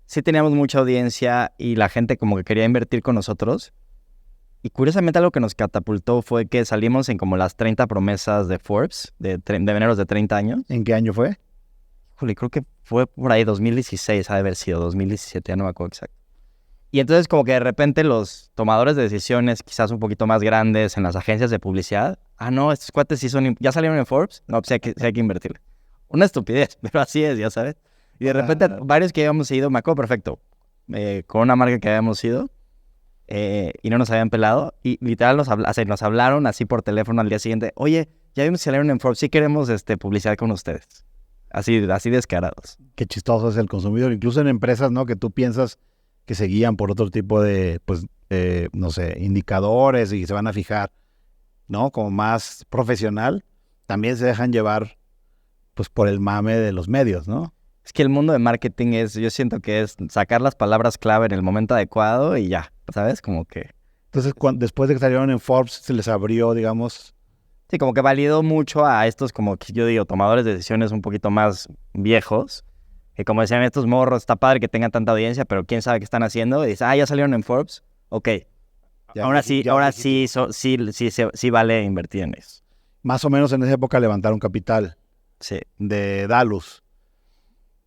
sí teníamos mucha audiencia y la gente como que quería invertir con nosotros. Y curiosamente algo que nos catapultó fue que salimos en como las 30 promesas de Forbes, de veneros de 30 años. ¿En qué año fue? Híjole, creo que fue por ahí 2016, ha de haber sido 2017, ya no me acuerdo exacto. Y entonces como que de repente los tomadores de decisiones, quizás un poquito más grandes en las agencias de publicidad, no, estos cuates sí ya salieron en Forbes, no, pues sí hay que invertirle. Una estupidez, pero así es, ya sabes. Y de repente varios que habíamos ido, me acuerdo perfecto, con una marca que habíamos ido, y no nos habían pelado. Y literal nos hablaron así por teléfono al día siguiente. Oye, ya vimos que salieron en Forbes, sí queremos publicidad con ustedes. Así descarados. Qué chistoso es el consumidor. Incluso en empresas, ¿no? Que tú piensas que se guían por otro tipo de, pues, no sé, indicadores y se van a fijar, ¿no? Como más profesional, también se dejan llevar, pues, por el mame de los medios, ¿no? Es que el mundo de marketing yo siento que es sacar las palabras clave en el momento adecuado y ya, ¿sabes? Como que... Entonces, después de que salieron en Forbes, se les abrió, digamos... Sí, como que validó mucho a estos, como que yo digo, tomadores de decisiones un poquito más viejos, que como decían estos morros, está padre que tengan tanta audiencia, pero quién sabe qué están haciendo, y dice, ya salieron en Forbes, ok, ahora sí vale invertir en eso. Más o menos en esa época levantaron capital. Sí. De Dalus.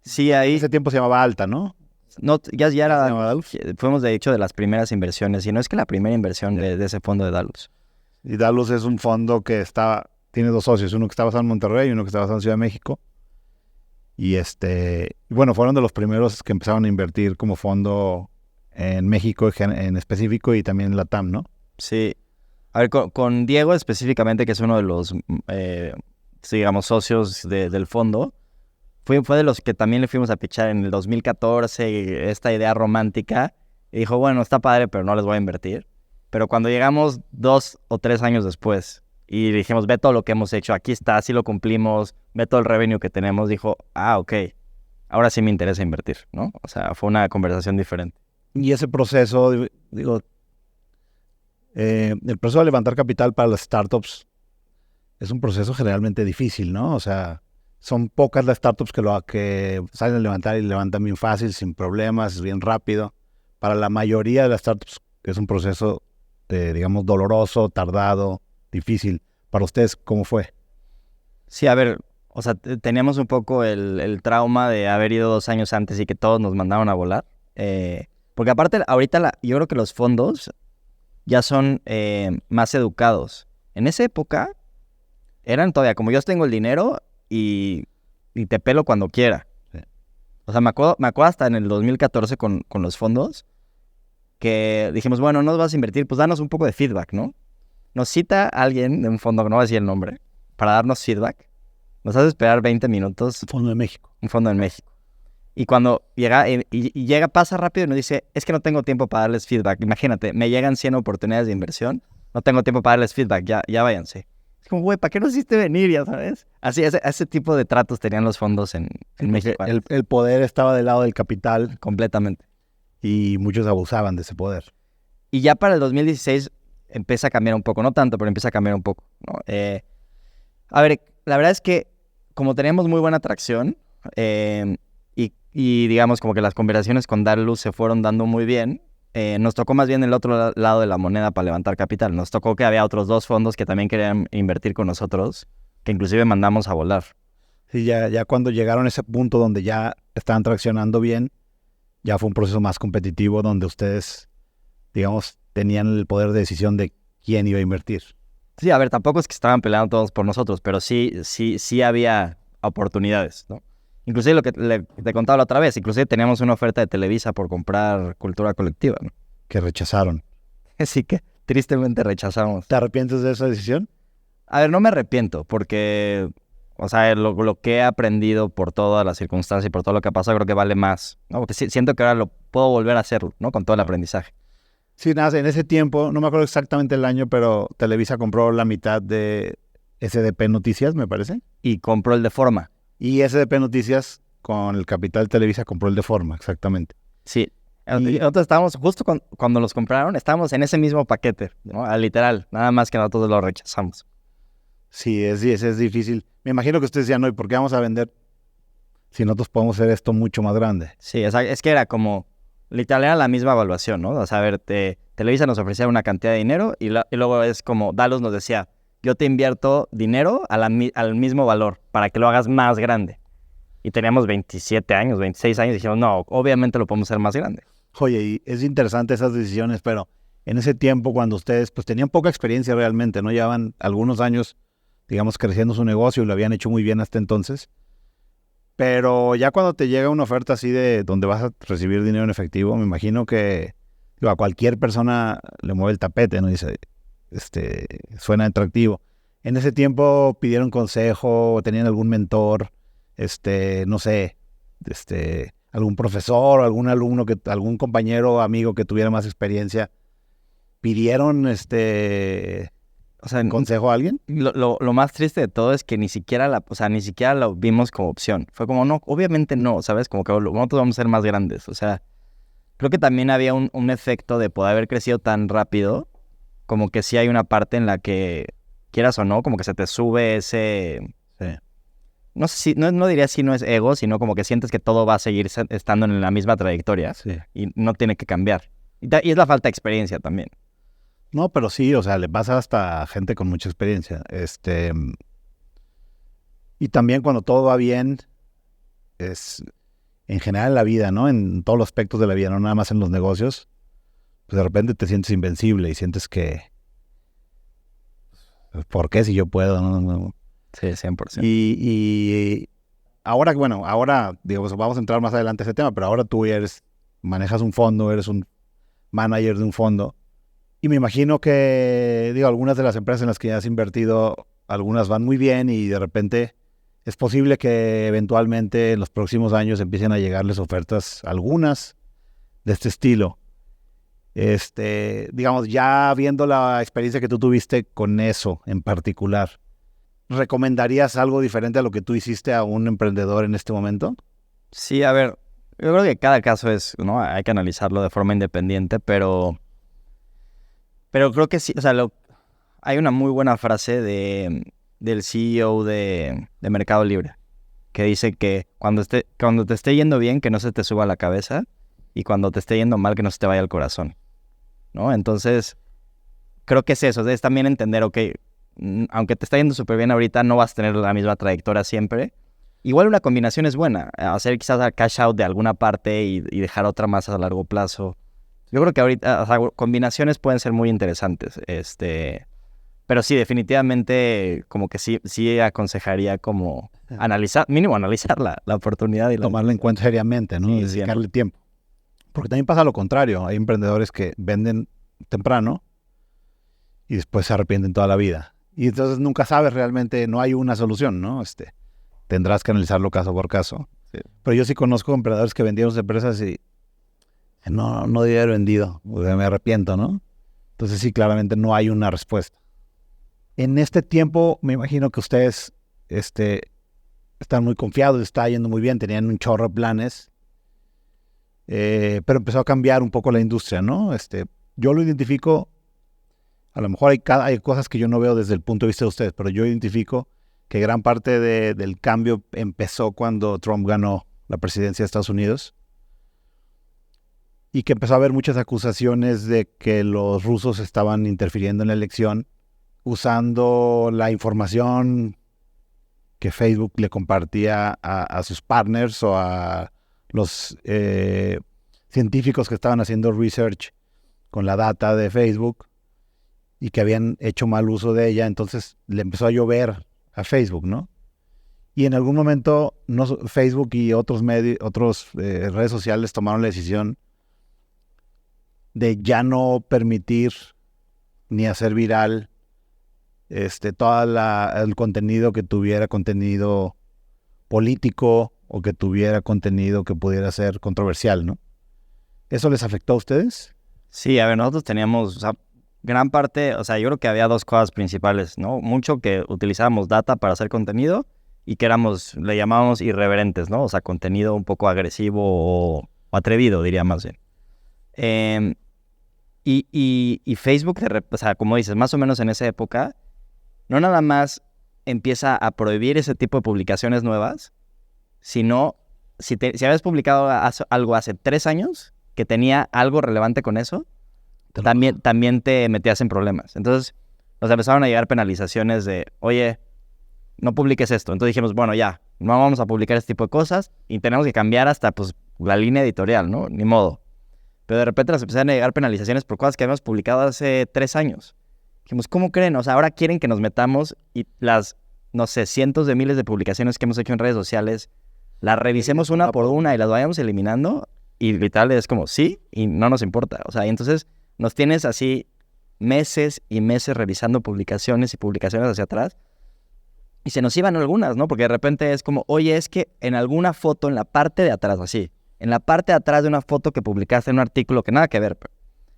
Sí, ahí... Ese tiempo se llamaba Alta, ¿no? No, ya era... ¿Se llamaba Dalus? Fuimos, de hecho, de las primeras inversiones, y no es que la primera inversión de ese fondo de Dalus. Y Dalus es un fondo que tiene dos socios, uno que está basado en Monterrey y uno que está basado en Ciudad de México. Y bueno, fueron de los primeros que empezaron a invertir como fondo en México en específico y también en Latam, ¿no? Sí. A ver, con Diego específicamente, que es uno de los, digamos, socios del fondo, fue de los que también le fuimos a pichar en el 2014 esta idea romántica. Y dijo, bueno, está padre, pero no les voy a invertir. Pero cuando llegamos 2 o 3 años después y dijimos, ve todo lo que hemos hecho, aquí está, así lo cumplimos, ve todo el revenue que tenemos, dijo, ok, ahora sí me interesa invertir, ¿no? O sea, fue una conversación diferente. Y ese proceso, digo, el proceso de levantar capital para las startups es un proceso generalmente difícil, ¿no? O sea, son pocas las startups que salen a levantar y levantan bien fácil, sin problemas, bien rápido. Para la mayoría de las startups es un proceso digamos, doloroso, tardado, difícil. Para ustedes, ¿cómo fue? Sí, a ver, o sea, teníamos un poco el trauma de haber ido 2 años antes y que todos nos mandaron a volar. Porque aparte, ahorita yo creo que los fondos ya son más educados. En esa época eran todavía como yo tengo el dinero y te pelo cuando quiera. Sí. O sea, me acuerdo hasta en el 2014 con los fondos, que dijimos, bueno, no vas a invertir, pues danos un poco de feedback, ¿no? Nos cita alguien de un fondo, que no voy a decir el nombre, para darnos feedback. Nos hace esperar 20 minutos. Un fondo de México. Un fondo en México. Y cuando llega, pasa rápido y nos dice, es que no tengo tiempo para darles feedback. Imagínate, me llegan 100 oportunidades de inversión, no tengo tiempo para darles feedback, ya váyanse. Es como, güey, ¿para qué nos hiciste venir? Ya sabes. Así, ese tipo de tratos tenían los fondos en México. El poder estaba del lado del capital. Completamente. Y muchos abusaban de ese poder. Y ya para el 2016 empieza a cambiar un poco, no tanto, pero empieza a cambiar un poco, ¿no? A ver, la verdad es que como teníamos muy buena atracción y digamos como que las conversaciones con Dalus se fueron dando muy bien, nos tocó más bien el otro lado de la moneda para levantar capital. Nos tocó que había otros 2 fondos que también querían invertir con nosotros, que inclusive mandamos a volar. Sí, ya cuando llegaron a ese punto donde ya estaban traccionando bien, ya fue un proceso más competitivo donde ustedes, digamos, tenían el poder de decisión de quién iba a invertir. Sí, a ver, tampoco es que estaban peleando todos por nosotros, pero sí había oportunidades, ¿no? Inclusive lo que te contaba la otra vez, inclusive teníamos una oferta de Televisa por comprar Cultura Colectiva, ¿no? Que rechazaron. Sí, que tristemente rechazamos. ¿Te arrepientes de esa decisión? A ver, no me arrepiento porque... O sea, lo que he aprendido por todas las circunstancias y por todo lo que ha pasado, creo que vale más, ¿no? Porque siento que ahora lo puedo volver a hacer, ¿no? Con todo el aprendizaje. Sí, nada, en ese tiempo, no me acuerdo exactamente el año, pero Televisa compró la mitad de SDP Noticias, me parece. Y compró el de Forma. Y SDP Noticias, con el capital de Televisa, compró el de Forma, exactamente. Sí. Nosotros estábamos, justo cuando los compraron, estábamos en ese mismo paquete, ¿no? Literal, nada más que nosotros lo rechazamos. Sí, es difícil. Me imagino que ustedes decían, no, ¿y por qué vamos a vender si nosotros podemos hacer esto mucho más grande? Sí, es que era como, literal era la misma evaluación, ¿no? O sea, a ver, Televisa nos ofrecía una cantidad de dinero y luego es como, Dalus nos decía, yo te invierto dinero al mismo valor para que lo hagas más grande. Y teníamos 27 años, 26 años y dijimos, no, obviamente lo podemos hacer más grande. Oye, y es interesante esas decisiones, pero en ese tiempo cuando ustedes pues tenían poca experiencia realmente, ¿no? Llevaban algunos años, digamos, creciendo su negocio y lo habían hecho muy bien hasta entonces. Pero ya cuando te llega una oferta así de donde vas a recibir dinero en efectivo, me imagino que, a cualquier persona le mueve el tapete, ¿no? Dice, suena atractivo. En ese tiempo pidieron consejo, tenían algún mentor, no sé, algún profesor, algún alumno, algún compañero o amigo que tuviera más experiencia. ¿Pidieron consejo a alguien? Lo más triste de todo es que ni siquiera lo vimos como opción. Fue como, no, obviamente no, ¿sabes? Como que nosotros vamos a ser más grandes. O sea, creo que también había un efecto de poder haber crecido tan rápido, como que sí hay una parte en la que, quieras o no, como que se te sube ese... Sí. No sé si, no diría si no es ego, sino como que sientes que todo va a seguir estando en la misma trayectoria. Sí. Y no tiene que cambiar. Y es la falta de experiencia también. No, pero sí, o sea, le pasa hasta a gente con mucha experiencia. Y también cuando todo va bien, es en general en la vida, ¿no? En todos los aspectos de la vida, no nada más en los negocios, pues de repente te sientes invencible y sientes que, ¿por qué si yo puedo? No. Sí, 100%. Y ahora, bueno, digamos, vamos a entrar más adelante a ese tema, pero ahora tú manejas un fondo, eres un manager de un fondo. Y me imagino que, algunas de las empresas en las que has invertido, algunas van muy bien y de repente es posible que eventualmente en los próximos años empiecen a llegarles ofertas, algunas de este estilo. Digamos, ya viendo la experiencia que tú tuviste con eso en particular, ¿recomendarías algo diferente a lo que tú hiciste a un emprendedor en este momento? Sí, a ver, yo creo que cada caso es, ¿no? Hay que analizarlo de forma independiente, pero creo que sí, o sea, hay una muy buena frase del CEO de Mercado Libre, que dice que cuando te esté yendo bien, que no se te suba a la cabeza, y cuando te esté yendo mal, que no se te vaya al corazón, ¿no? Entonces, creo que es eso, es también entender, ok, aunque te está yendo súper bien ahorita, no vas a tener la misma trayectoria siempre. Igual una combinación es buena, hacer quizás a cash out de alguna parte y dejar otra más a largo plazo. Yo creo que ahorita, o sea, combinaciones pueden ser muy interesantes, pero sí, definitivamente, como que sí aconsejaría como mínimo analizar la oportunidad y tomarla en cuenta seriamente, ¿no? Sí, dedicarle tiempo. Porque también pasa lo contrario, hay emprendedores que venden temprano y después se arrepienten toda la vida. Y entonces nunca sabes realmente, no hay una solución, ¿no? Tendrás que analizarlo caso por caso. Sí. Pero yo sí conozco emprendedores que vendieron sus empresas y no debía haber vendido, o sea, me arrepiento, ¿no? Entonces sí, claramente no hay una respuesta. En este tiempo, me imagino que ustedes están muy confiados, está yendo muy bien, tenían un chorro de planes, pero empezó a cambiar un poco la industria, ¿no? Yo lo identifico, a lo mejor hay cosas que yo no veo desde el punto de vista de ustedes, pero yo identifico que gran parte del cambio empezó cuando Trump ganó la presidencia de Estados Unidos y que empezó a haber muchas acusaciones de que los rusos estaban interfiriendo en la elección usando la información que Facebook le compartía a sus partners o a los científicos que estaban haciendo research con la data de Facebook y que habían hecho mal uso de ella. Entonces le empezó a llover a Facebook, ¿no? Y en algún momento Facebook y otros redes sociales tomaron la decisión de ya no permitir ni hacer viral todo el contenido que tuviera contenido político o que tuviera contenido que pudiera ser controversial, ¿no? ¿Eso les afectó a ustedes? Sí, a ver, nosotros teníamos, o sea, gran parte, o sea, yo creo que había dos cosas principales, ¿no? Mucho que utilizábamos data para hacer contenido y que le llamábamos irreverentes, ¿no? O sea, contenido un poco agresivo o atrevido, diría más bien. Y Facebook, o sea, como dices, más o menos en esa época, no nada más empieza a prohibir ese tipo de publicaciones nuevas, sino si habías publicado algo hace 3 años que tenía algo relevante con eso, también te metías en problemas. Entonces nos empezaron a llegar penalizaciones de, oye, no publiques esto. Entonces dijimos, bueno, ya, no vamos a publicar este tipo de cosas y tenemos que cambiar hasta pues la línea editorial, ¿no? Ni modo. Pero de repente nos empezaron a llegar penalizaciones por cosas que habíamos publicado hace 3 años. Dijimos, ¿cómo creen? O sea, ahora quieren que nos metamos y las, no sé, cientos de miles de publicaciones que hemos hecho en redes sociales, las revisemos una por una y las vayamos eliminando. Y literal es como, sí, y no nos importa. O sea, y entonces nos tienes así meses y meses revisando publicaciones y publicaciones hacia atrás. Y se nos iban algunas, ¿no? Porque de repente es como, oye, es que en alguna foto, en la parte de atrás, así, en la parte de atrás de una foto que publicaste en un artículo que nada que ver, pero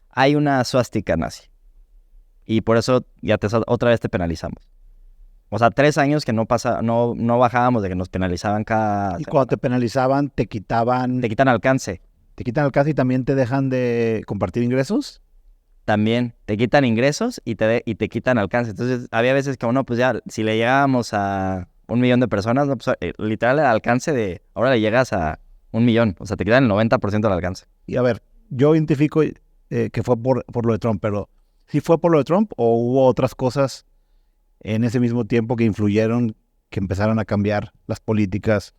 hay una suástica nazi. Y por eso ya otra vez te penalizamos. O sea, 3 años que no bajábamos de que nos penalizaban cada... Y cuando te penalizaban, te quitan alcance. Te quitan alcance y también te dejan de compartir ingresos. También te quitan ingresos y te quitan alcance. Entonces, había veces que uno, pues ya, si le llegábamos a 1 millón de personas, no, pues, literal el alcance de... Ahora le llegas a 1 millón. O sea, te quitan el 90% del alcance. Y a ver, yo identifico que fue por lo de Trump, pero ¿sí fue por lo de Trump o hubo otras cosas en ese mismo tiempo que influyeron, que empezaron a cambiar las políticas,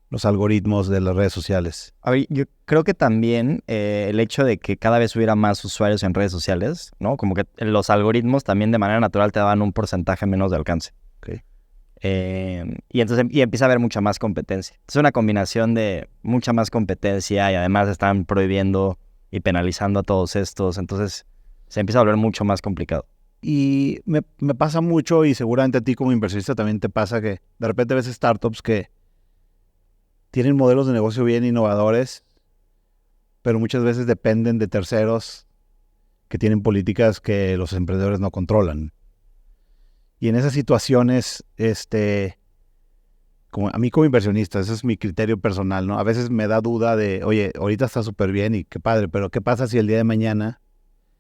los algoritmos de las redes sociales? A ver, yo creo que también el hecho de que cada vez hubiera más usuarios en redes sociales, ¿no? Como que los algoritmos también de manera natural te daban un porcentaje menos de alcance. Okay. Y entonces empieza a haber mucha más competencia. Es una combinación de mucha más competencia y además están prohibiendo y penalizando a todos estos. Entonces se empieza a volver mucho más complicado. Y me pasa mucho, y seguramente a ti como inversionista también te pasa, que de repente ves startups que tienen modelos de negocio bien innovadores, pero muchas veces dependen de terceros que tienen políticas que los emprendedores no controlan. Y en esas situaciones, a mí como inversionista, ese es mi criterio personal, ¿no? A veces me da duda de, oye, ahorita está súper bien y qué padre, pero ¿qué pasa si el día de mañana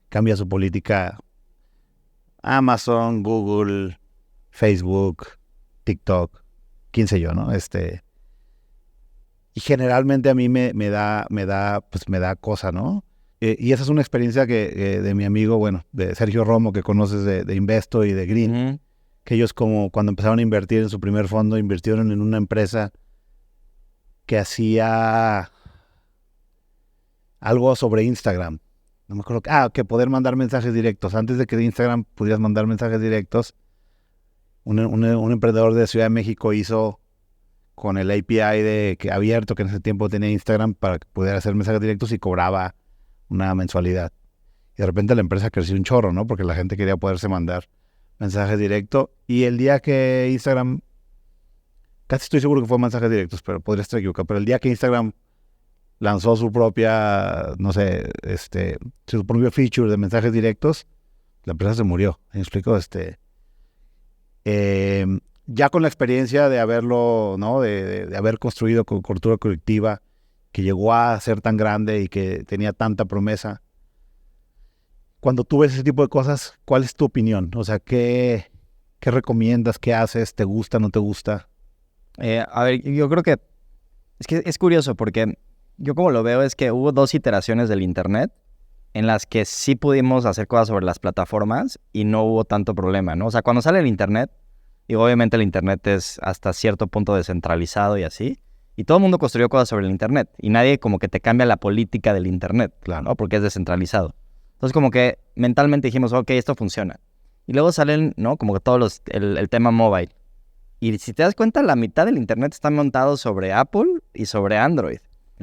cambia su política? Amazon, Google, Facebook, TikTok, quién sé yo, ¿no? Y generalmente a mí me da cosa, ¿no? Y esa es una experiencia que de mi amigo, bueno, de Sergio Romo, que conoces de Investo y de Green, Uh-huh. Que ellos, como cuando empezaron a invertir en su primer fondo, invirtieron en una empresa que hacía algo sobre Instagram. No me acuerdo. Que poder mandar mensajes directos. Antes de que de Instagram pudieras mandar mensajes directos, un emprendedor de Ciudad de México hizo con el API abierto que en ese tiempo tenía Instagram para que pudiera hacer mensajes directos y cobraba una mensualidad. Y de repente la empresa creció un chorro, ¿no? Porque la gente quería poderse mandar mensajes directos. Y el día que Instagram, casi estoy seguro que fue mensajes directos, pero podría estar equivocado, pero el día que Instagram lanzó su propia, no sé, su propio feature de mensajes directos, la empresa se murió. ¿Me explico? Ya con la experiencia de haberlo, ¿no? De haber construido cultura colectiva, que llegó a ser tan grande y que tenía tanta promesa. Cuando tú ves ese tipo de cosas, ¿cuál es tu opinión? O sea, ¿qué recomiendas? ¿Qué haces? ¿Te gusta? ¿No te gusta? A ver, yo creo que es curioso porque yo como lo veo es que hubo 2 iteraciones del Internet en las que sí pudimos hacer cosas sobre las plataformas y no hubo tanto problema, ¿no? O sea, cuando sale el Internet, y obviamente el Internet es hasta cierto punto descentralizado y así, y todo el mundo construyó cosas sobre el Internet, y nadie como que te cambia la política del Internet, Claro. ¿no? Porque es descentralizado. Entonces como que mentalmente dijimos, ok, esto funciona. Y luego salen, ¿no? Como que todos el tema mobile. Y si te das cuenta, la mitad del Internet está montado sobre Apple y sobre Android.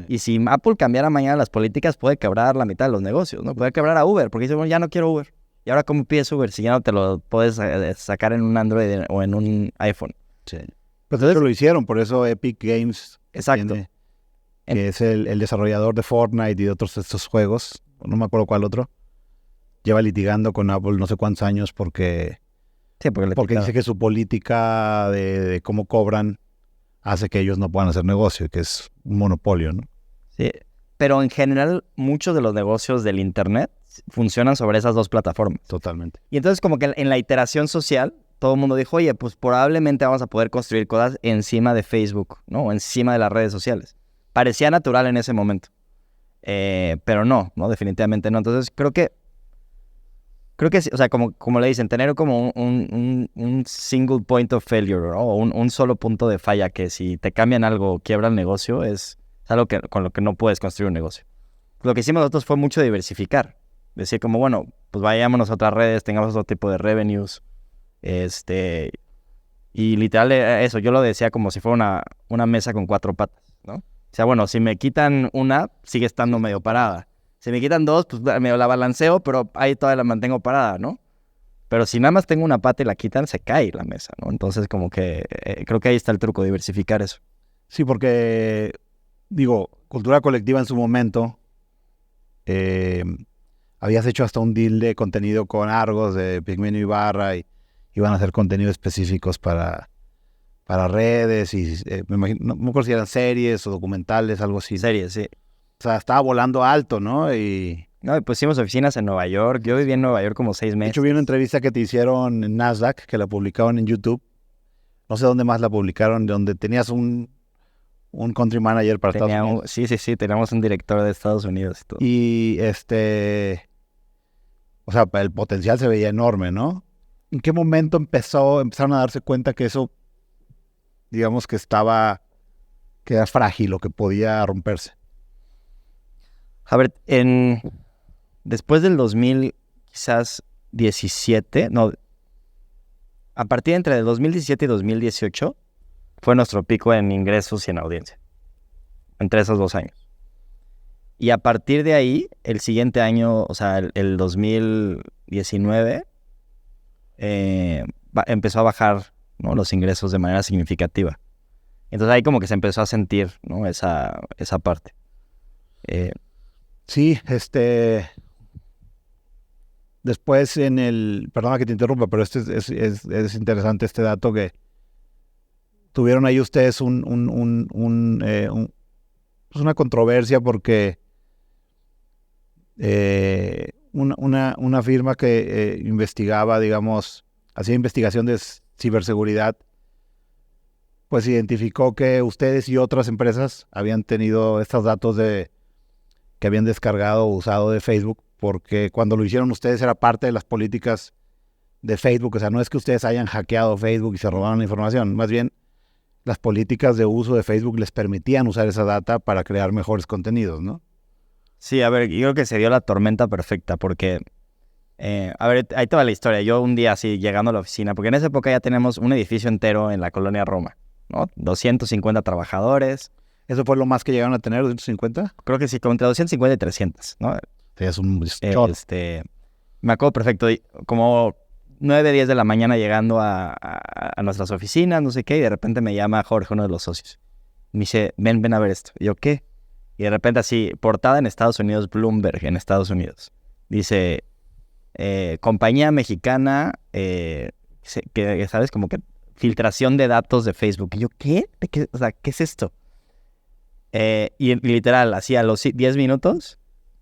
Y si Apple cambiara mañana las políticas, puede quebrar la mitad de los negocios, ¿no? Puede quebrar a Uber, porque dice, bueno, ya no quiero Uber. ¿Y ahora cómo pides Uber si ya no te lo puedes sacar en un Android o en un iPhone? Sí. Pues de hecho lo hicieron, por eso Epic Games, Exacto. que es el desarrollador de Fortnite y de otros de estos juegos, no me acuerdo cuál otro, lleva litigando con Apple no sé cuántos años porque dice que su política de cómo cobran hace que ellos no puedan hacer negocio, y que es un monopolio, ¿no? Sí, pero en general muchos de los negocios del Internet funcionan sobre esas 2 plataformas. Totalmente. Y entonces como que en la iteración social, todo el mundo dijo, oye, pues probablemente vamos a poder construir cosas encima de Facebook, ¿no? O encima de las redes sociales. Parecía natural en ese momento. Pero no, definitivamente no. Entonces creo que sí, o sea, como le dicen, tener como un single point of failure, ¿no? O un solo punto de falla, que si te cambian algo o quiebra el negocio, es algo con lo que no puedes construir un negocio. Lo que hicimos nosotros fue mucho diversificar. Decir como, bueno, pues vayámonos a otras redes, tengamos otro tipo de revenues. Y literal eso, yo lo decía como si fuera una mesa con 4 patas, ¿no? O sea, bueno, si me quitan una, sigue estando medio parada. Si me quitan dos, pues medio la balanceo, pero ahí todavía la mantengo parada, ¿no? Pero si nada más tengo una pata y la quitan, se cae la mesa, ¿no? Entonces, como que creo que ahí está el truco, diversificar eso. Sí, porque, digo, Cultura Colectiva en su momento, habías hecho hasta un deal de contenido con Argos, de Pigmenio Ibarra, y iban a hacer contenido específicos para redes, y me imagino, no me acuerdo si eran series o documentales, algo así. Series, sí. O sea, estaba volando alto, ¿no? Y No, y pusimos oficinas en Nueva York. Yo viví en Nueva York como 6 de meses. hecho, vi una entrevista que te hicieron en Nasdaq, que la publicaron en YouTube. No sé dónde más la publicaron, donde tenías un country manager para Estados Unidos. Sí, teníamos un director de Estados Unidos y todo. Y o sea, el potencial se veía enorme, ¿no? ¿En qué momento empezaron a darse cuenta que eso, digamos, que era frágil o que podía romperse? A ver, después del 2000, quizás 17, no, a partir entre el 2017 y 2018 fue nuestro pico en ingresos y en audiencia, entre esos 2 años. Y a partir de ahí, el siguiente año, o sea, el 2019, empezó a bajar, ¿no?, los ingresos de manera significativa. Entonces ahí como que se empezó a sentir, ¿no?, esa parte. Sí, después perdona que te interrumpa, pero es interesante este dato que tuvieron ahí ustedes pues una controversia porque una firma que investigaba, digamos, hacía investigación de ciberseguridad, pues identificó que ustedes y otras empresas habían tenido estos datos que habían descargado o usado de Facebook, porque cuando lo hicieron ustedes era parte de las políticas de Facebook. O sea, no es que ustedes hayan hackeado Facebook y se robaron la información, más bien las políticas de uso de Facebook les permitían usar esa data para crear mejores contenidos, ¿no? Sí, a ver, yo creo que se dio la tormenta perfecta porque, a ver, ahí te va la historia. Yo un día así llegando a la oficina, porque en esa época ya tenemos un edificio entero en la colonia Roma, ¿no? 250 trabajadores. ¿Eso fue lo más que llegaron a tener, 250? Creo que sí, como entre 250 y 300, ¿no? Es un chorro. Me acuerdo perfecto, como 9, 10 de la mañana llegando a nuestras oficinas, no sé qué, y de repente me llama Jorge, uno de los socios. Me dice, ven a ver esto. Y yo, ¿qué? Y de repente así, portada en Estados Unidos, Bloomberg en Estados Unidos. Dice, compañía mexicana, que, ¿sabes? Como que filtración de datos de Facebook. Y yo, ¿qué? O sea, ¿qué es esto? Y literal, así a los 10 minutos,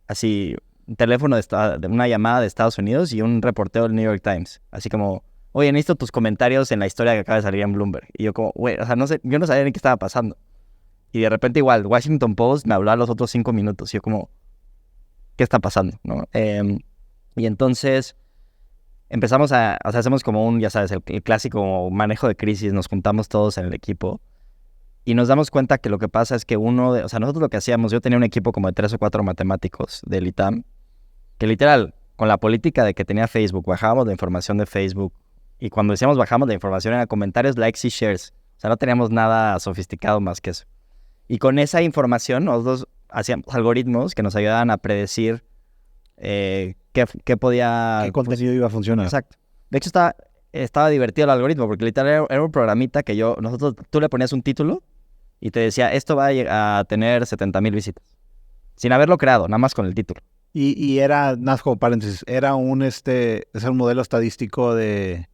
así, un teléfono de una llamada de Estados Unidos y un reportero del New York Times. Así como, oye, necesito tus comentarios en la historia que acaba de salir en Bloomberg. Y yo como, güey, o sea, no sé, yo no sabía ni qué estaba pasando. Y de repente igual, Washington Post me habló a los otros 5 minutos. Y yo como, ¿qué está pasando?, ¿no? Y entonces empezamos o sea, hacemos como ya sabes, el clásico manejo de crisis. Nos juntamos todos en el equipo. Y nos damos cuenta que lo que pasa es que o sea, nosotros lo que hacíamos, yo tenía un equipo como de 3 o 4 matemáticos del ITAM, que literal, con la política de que tenía Facebook, bajábamos la información de Facebook, y cuando decíamos bajamos la información era comentarios, likes y shares. O sea, no teníamos nada sofisticado más que eso. Y con esa información, nosotros hacíamos algoritmos que nos ayudaban a predecir qué contenido iba a funcionar. Exacto. De hecho, estaba divertido el algoritmo, porque literal era un programita que tú le ponías un título y te decía, esto va a tener 70,000 visitas. Sin haberlo creado, nada más con el título. Y era, nada como paréntesis, era un modelo estadístico de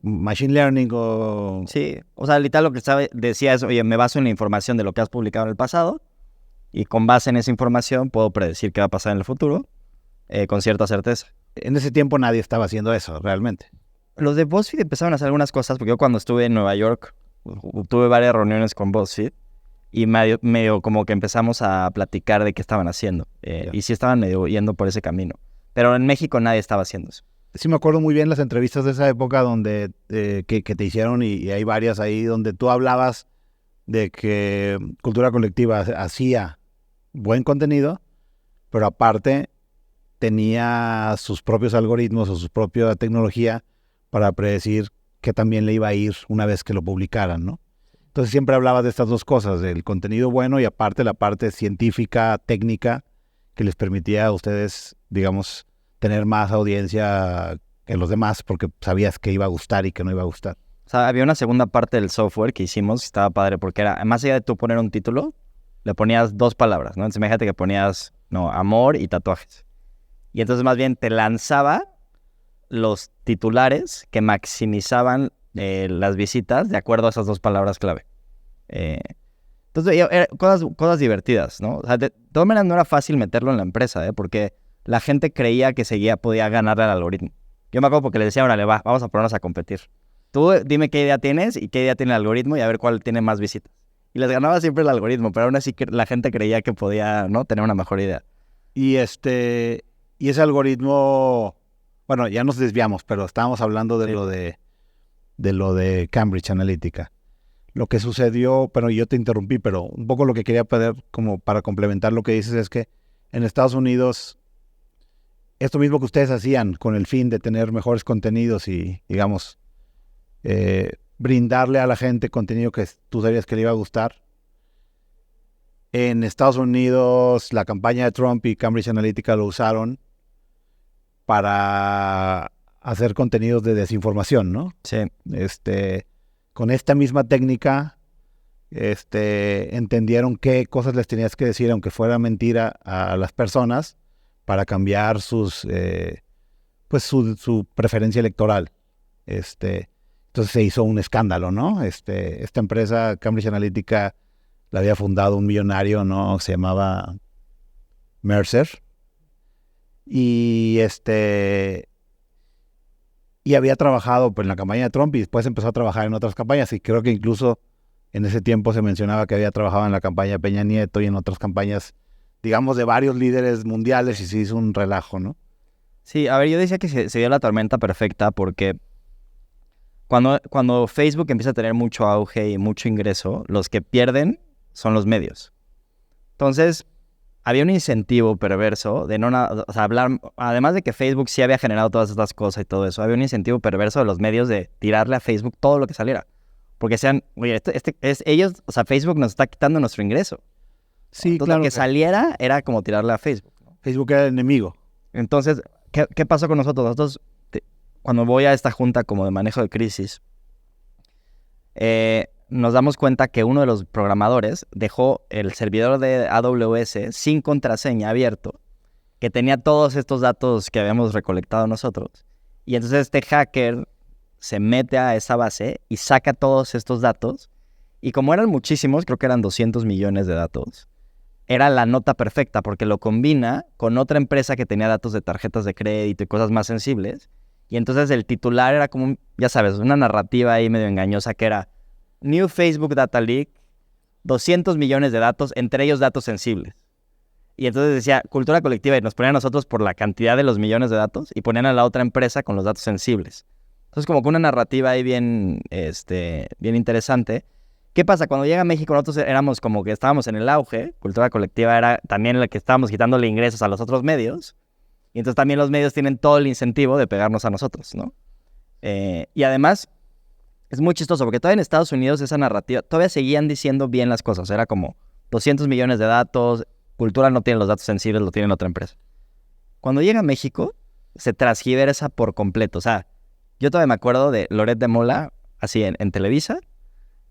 machine learning o... Sí, o sea, literal lo que decía es, oye, me baso en la información de lo que has publicado en el pasado y con base en esa información puedo predecir qué va a pasar en el futuro con cierta certeza. En ese tiempo nadie estaba haciendo eso, realmente. Los de BuzzFeed empezaron a hacer algunas cosas, porque yo cuando estuve en Nueva York tuve varias reuniones con BuzzFeed y medio como que empezamos a platicar de qué estaban haciendo. Y sí estaban medio yendo por ese camino. Pero en México nadie estaba haciendo eso. Sí, me acuerdo muy bien las entrevistas de esa época donde que te hicieron y hay varias ahí donde tú hablabas de que Cultura Colectiva hacía buen contenido, pero aparte tenía sus propios algoritmos o su propia tecnología para predecir qué también le iba a ir una vez que lo publicaran, ¿no? Entonces siempre hablaba de estas dos cosas, del contenido bueno y aparte la parte científica, técnica, que les permitía a ustedes, digamos, tener más audiencia que los demás porque sabías que iba a gustar y que no iba a gustar. O sea, había una segunda parte del software que hicimos que estaba padre porque era, más allá de tú poner un título, le ponías 2 palabras, ¿no? Entonces imagínate que ponías, amor y tatuajes. Y entonces más bien te lanzaba los titulares que maximizaban las visitas de acuerdo a esas 2 palabras clave. Entonces, cosas divertidas, ¿no? O sea, de todas maneras no era fácil meterlo en la empresa, porque la gente creía que podía ganarle al algoritmo. Yo me acuerdo porque le decía, órale, vamos a ponernos a competir. Tú dime qué idea tienes y qué idea tiene el algoritmo y a ver cuál tiene más visitas. Y les ganaba siempre el algoritmo, pero aún así la gente creía que podía, ¿no?, tener una mejor idea. Y ese algoritmo, bueno, ya nos desviamos, pero estábamos hablando de lo de Cambridge Analytica. Lo que sucedió, pero yo te interrumpí, pero un poco lo que quería pedir como para complementar lo que dices es que en Estados Unidos, esto mismo que ustedes hacían con el fin de tener mejores contenidos y, digamos, brindarle a la gente contenido que tú sabías que le iba a gustar. En Estados Unidos, la campaña de Trump y Cambridge Analytica lo usaron para hacer contenidos de desinformación, ¿no? Sí. Con esta misma técnica, entendieron qué cosas les tenías que decir, aunque fuera mentira, a las personas para cambiar su preferencia electoral. Entonces se hizo un escándalo, ¿no? Esta empresa, Cambridge Analytica, la había fundado un millonario, ¿no? Se llamaba Mercer. Y había trabajado en la campaña de Trump y después empezó a trabajar en otras campañas. Y creo que incluso en ese tiempo se mencionaba que había trabajado en la campaña de Peña Nieto y en otras campañas, digamos, de varios líderes mundiales y se hizo un relajo, ¿no? Sí, a ver, yo decía que se dio la tormenta perfecta porque cuando Facebook empieza a tener mucho auge y mucho ingreso, los que pierden son los medios. Entonces, había un incentivo perverso de hablar, además de que Facebook sí había generado todas estas cosas y todo eso, había un incentivo perverso de los medios de tirarle a Facebook todo lo que saliera. Porque sean, oye, Facebook nos está quitando nuestro ingreso. Sí, entonces, claro. Lo que saliera era como tirarle a Facebook, ¿no? Facebook era el enemigo. Entonces, ¿qué pasó con nosotros? Nosotros, cuando voy a esta junta como de manejo de crisis, nos damos cuenta que uno de los programadores dejó el servidor de AWS sin contraseña abierto, que tenía todos estos datos que habíamos recolectado nosotros. Y entonces este hacker se mete a esa base y saca todos estos datos. Y como eran muchísimos, creo que eran 200 millones de datos, era la nota perfecta porque lo combina con otra empresa que tenía datos de tarjetas de crédito y cosas más sensibles. Y entonces el titular era como, ya sabes, una narrativa ahí medio engañosa que era New Facebook Data Leak, 200 millones de datos, entre ellos datos sensibles. Y entonces decía cultura colectiva y nos ponían a nosotros por la cantidad de los millones de datos y ponían a la otra empresa con los datos sensibles. Entonces como que una narrativa ahí bien interesante. ¿Qué pasa? Cuando llega a México nosotros éramos como que estábamos en el auge, cultura colectiva era también la que estábamos quitándole ingresos a los otros medios y entonces también los medios tienen todo el incentivo de pegarnos a nosotros, ¿no? Y además es muy chistoso porque todavía en Estados Unidos esa narrativa, todavía seguían diciendo bien las cosas. Era como 200 millones de datos, cultura no tiene los datos sensibles, lo tiene otra empresa. Cuando llega a México, se transgiversa por completo. O sea, yo todavía me acuerdo de Loret de Mola, así en Televisa,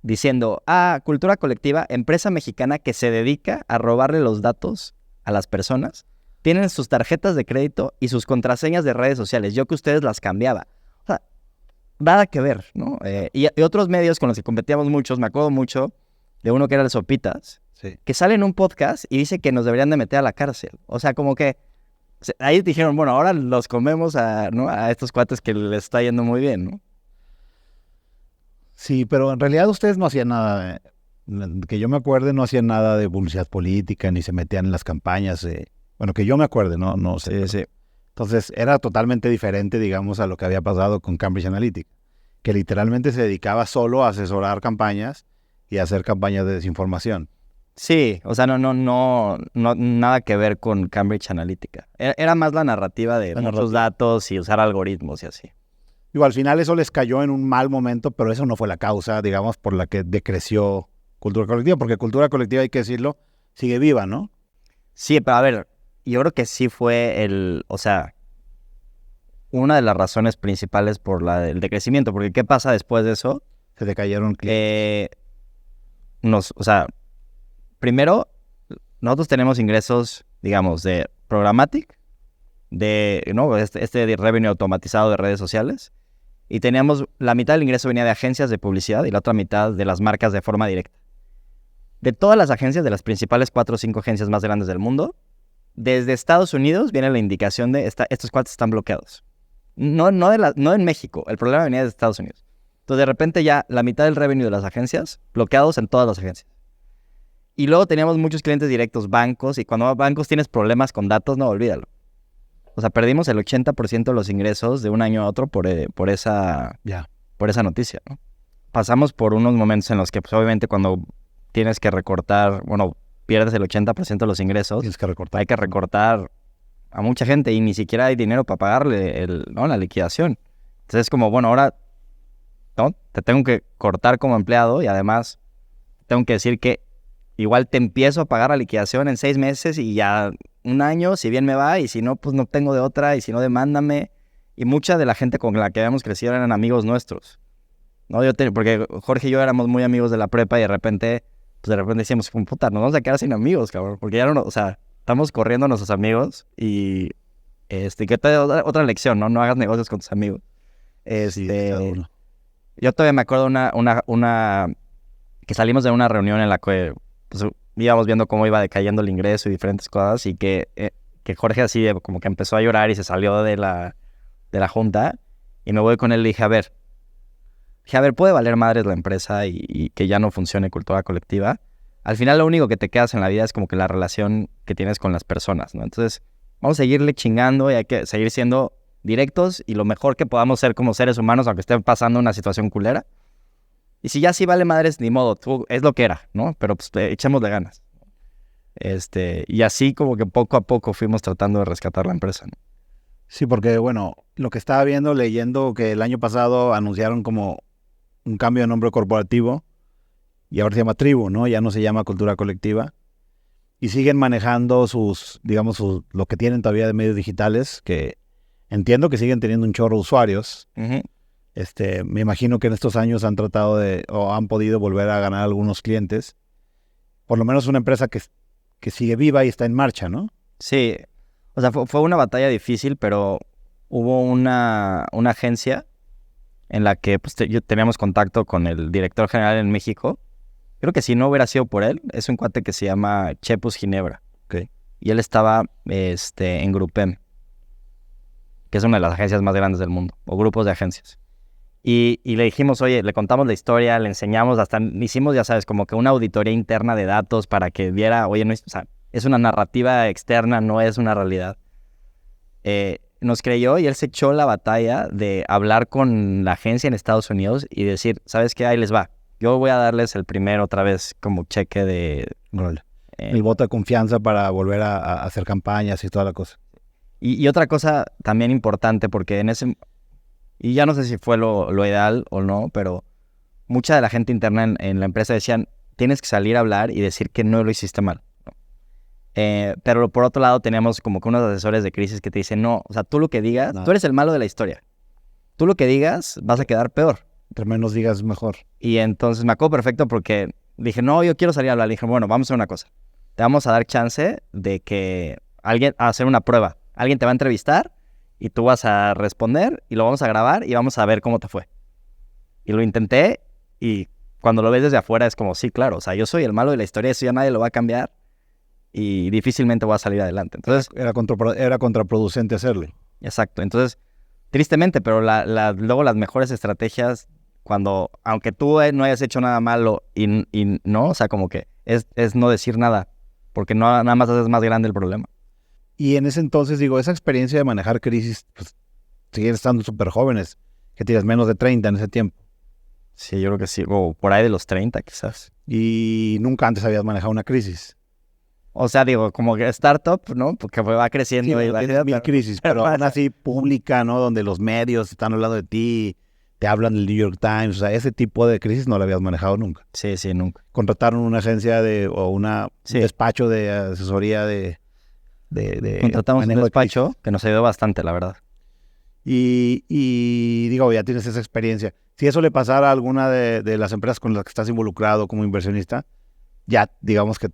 diciendo, cultura colectiva, empresa mexicana que se dedica a robarle los datos a las personas, tienen sus tarjetas de crédito y sus contraseñas de redes sociales. Yo que ustedes las cambiaba. Nada que ver, ¿no? Y otros medios con los que competíamos muchos, me acuerdo mucho de uno que era el Sopitas, sí, que sale en un podcast y dice que nos deberían de meter a la cárcel. O sea, como que ahí dijeron, bueno, ahora los comemos a estos cuates que les está yendo muy bien, ¿no? Sí, pero en realidad ustedes no hacían nada, que yo me acuerde, no hacían nada de publicidad política, ni se metían en las campañas, bueno, que yo me acuerde, no sé. Sí. Entonces era totalmente diferente, digamos, a lo que había pasado con Cambridge Analytica, que literalmente se dedicaba solo a asesorar campañas y a hacer campañas de desinformación. Sí, o sea, no, nada que ver con Cambridge Analytica. Era más la narrativa de muchos datos y usar algoritmos y así. Digo, al final eso les cayó en un mal momento, pero eso no fue la causa, digamos, por la que decreció Cultura Colectiva, porque Cultura Colectiva, hay que decirlo, sigue viva, ¿no? Sí, pero a ver, yo creo que sí fue o sea, una de las razones principales por el decrecimiento, porque ¿qué pasa después de eso? Se decayeron clientes. O sea, primero, nosotros tenemos ingresos, digamos, de programmatic, ¿no? De revenue automatizado de redes sociales, y teníamos la mitad del ingreso venía de agencias de publicidad y la otra mitad de las marcas de forma directa. De todas las agencias, de las principales 4 o 5 agencias más grandes del mundo, desde Estados Unidos viene la indicación de estos cuates están bloqueados. No en México, el problema venía de Estados Unidos. Entonces, de repente ya la mitad del revenue de las agencias, bloqueados en todas las agencias. Y luego teníamos muchos clientes directos, bancos, y cuando bancos tienes problemas con datos, no, olvídalo. O sea, perdimos el 80% de los ingresos de un año a otro por esa noticia, ¿no? Pasamos por unos momentos en los que, pues, obviamente, cuando tienes que recortar, bueno, pierdes el 80% de los ingresos. Tienes que recortar. Hay que recortar a mucha gente y ni siquiera hay dinero para pagarle la liquidación. Entonces es como, bueno, ahora, ¿no? Te tengo que cortar como empleado y además tengo que decir que igual te empiezo a pagar la liquidación en 6 meses y ya un año, si bien me va, y si no, pues no tengo de otra, y si no, demándame. Y mucha de la gente con la que habíamos crecido eran amigos nuestros, ¿no? Porque Jorge y yo éramos muy amigos de la prepa y de repente decíamos, puta, nos vamos a quedar sin amigos, cabrón, porque ya no, o sea, estamos corriendo a nuestros amigos y que te otra lección, ¿no? No hagas negocios con tus amigos. Sí, cada uno. Yo todavía me acuerdo que salimos de una reunión en la que pues, íbamos viendo cómo iba decayendo el ingreso y diferentes cosas, y que Jorge así como que empezó a llorar y se salió de la junta, y me voy con él y dije, a ver, puede valer madres la empresa y que ya no funcione Cultura Colectiva. Al final lo único que te quedas en la vida es como que la relación que tienes con las personas, ¿no? Entonces vamos a seguirle chingando y hay que seguir siendo directos y lo mejor que podamos ser como seres humanos, aunque esté pasando una situación culera. Y si ya sí vale madres, ni modo, es lo que era, ¿no? Pero pues echémosle ganas. Y así como que poco a poco fuimos tratando de rescatar la empresa, ¿no? Sí, porque bueno, lo que estaba leyendo que el año pasado anunciaron como un cambio de nombre corporativo y ahora se llama Tribu, ¿no? Ya no se llama Cultura Colectiva. Y siguen manejando lo que tienen todavía de medios digitales, que entiendo que siguen teniendo un chorro de usuarios. Uh-huh. Me imagino que en estos años han tratado o han podido volver a ganar algunos clientes. Por lo menos una empresa que sigue viva y está en marcha, ¿no? Sí, o sea, fue una batalla difícil, pero hubo una agencia en la que pues, teníamos contacto con el director general en México. Creo que si no hubiera sido por él, es un cuate que se llama Chepus Ginebra. Okay. Y él estaba en Grupem, que es una de las agencias más grandes del mundo, o grupos de agencias. Y le dijimos, oye, le contamos la historia, le enseñamos, hasta hicimos, ya sabes, como que una auditoría interna de datos para que viera, oye, no, o sea, es una narrativa externa, no es una realidad. Nos creyó y él se echó la batalla de hablar con la agencia en Estados Unidos y decir, ¿sabes qué? Ahí les va. Yo voy a darles el primero otra vez como cheque de... el voto de confianza para volver a hacer campañas y toda la cosa. Y otra cosa también importante, porque y ya no sé si fue lo ideal o no, pero mucha de la gente interna en la empresa decían, tienes que salir a hablar y decir que no lo hiciste mal, ¿no? Pero por otro lado teníamos como que unos asesores de crisis que te dicen, no, o sea, tú lo que digas, tú eres el malo de la historia. Tú lo que digas vas a quedar peor. Entre menos digas, mejor. Y entonces me acuerdo perfecto porque dije, no, yo quiero salir a hablar. Le dije, bueno, vamos a hacer una cosa. Te vamos a dar chance de que a hacer una prueba. Alguien te va a entrevistar y tú vas a responder y lo vamos a grabar y vamos a ver cómo te fue. Y lo intenté y cuando lo ves desde afuera es como, sí, claro, o sea, yo soy el malo de la historia, eso ya nadie lo va a cambiar y difícilmente voy a salir adelante. Entonces era contraproducente hacerlo. Exacto. Entonces, tristemente, pero luego las mejores estrategias, aunque tú no hayas hecho nada malo y no, o sea, como que es no decir nada, porque no, nada más haces más grande el problema. Y en ese entonces, esa experiencia de manejar crisis, pues, siguen estando súper jóvenes, que tienes menos de 30 en ese tiempo. Sí, yo creo que sí, o por ahí de los 30 quizás. Y nunca antes habías manejado una crisis. O sea, digo, como que startup, ¿no? Porque va creciendo. Sí, y va tienes mil crisis, pero aún así pública, ¿no? Donde los medios están hablando de ti, te hablan del New York Times, o sea, ese tipo de crisis no la habías manejado nunca. Sí, nunca. Contrataron una agencia o un Sí. despacho de asesoría de Contratamos un manejo de despacho crisis. que nos ayudó bastante, la verdad. Y digo, ya tienes esa experiencia. Si eso le pasara a alguna de las empresas con las que estás involucrado como inversionista, ya digamos que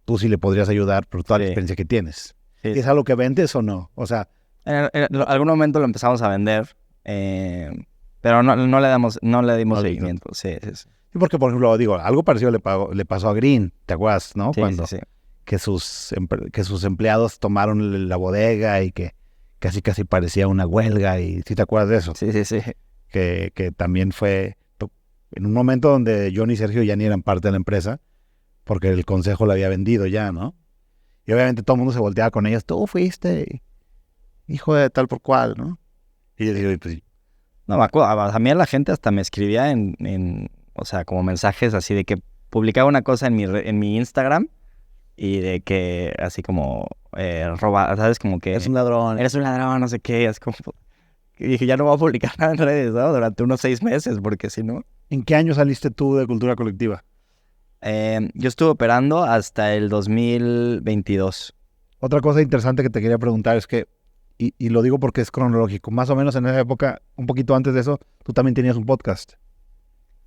tú sí le podrías ayudar por toda la Sí. experiencia que tienes. Sí. ¿Es algo que vendes o no? O sea, En algún momento lo empezamos a vender, pero no le dimos No, seguimiento. Sí. sí, porque por ejemplo, digo, algo parecido le pasó a Green, ¿te acuerdas, no? Sí, Cuando sí. que sus empleados tomaron la bodega y que casi parecía una huelga, y ¿sí te acuerdas de eso? Sí. Que también fue en un momento donde John y Sergio ya ni eran parte de la empresa, porque el consejo la había vendido ya, ¿no? Y obviamente todo el mundo se volteaba con ellos, tú fuiste hijo de tal por cual, ¿no? Y yo digo, pues, No, me acuerdo, a mí la gente hasta me escribía o sea, como mensajes así de que publicaba una cosa en mi Instagram y de que así como roba, ¿sabes? Como que es un ladrón. eres un ladrón, no sé qué, es como... Y dije, ya no voy a publicar nada en redes, ¿no? Durante unos 6 meses, porque si no... ¿En qué año saliste tú de Cultura Colectiva? Yo estuve operando hasta el 2022. Otra cosa interesante que te quería preguntar es que, y lo digo porque es cronológico, más o menos en esa época, un poquito antes de eso, tú también tenías un podcast.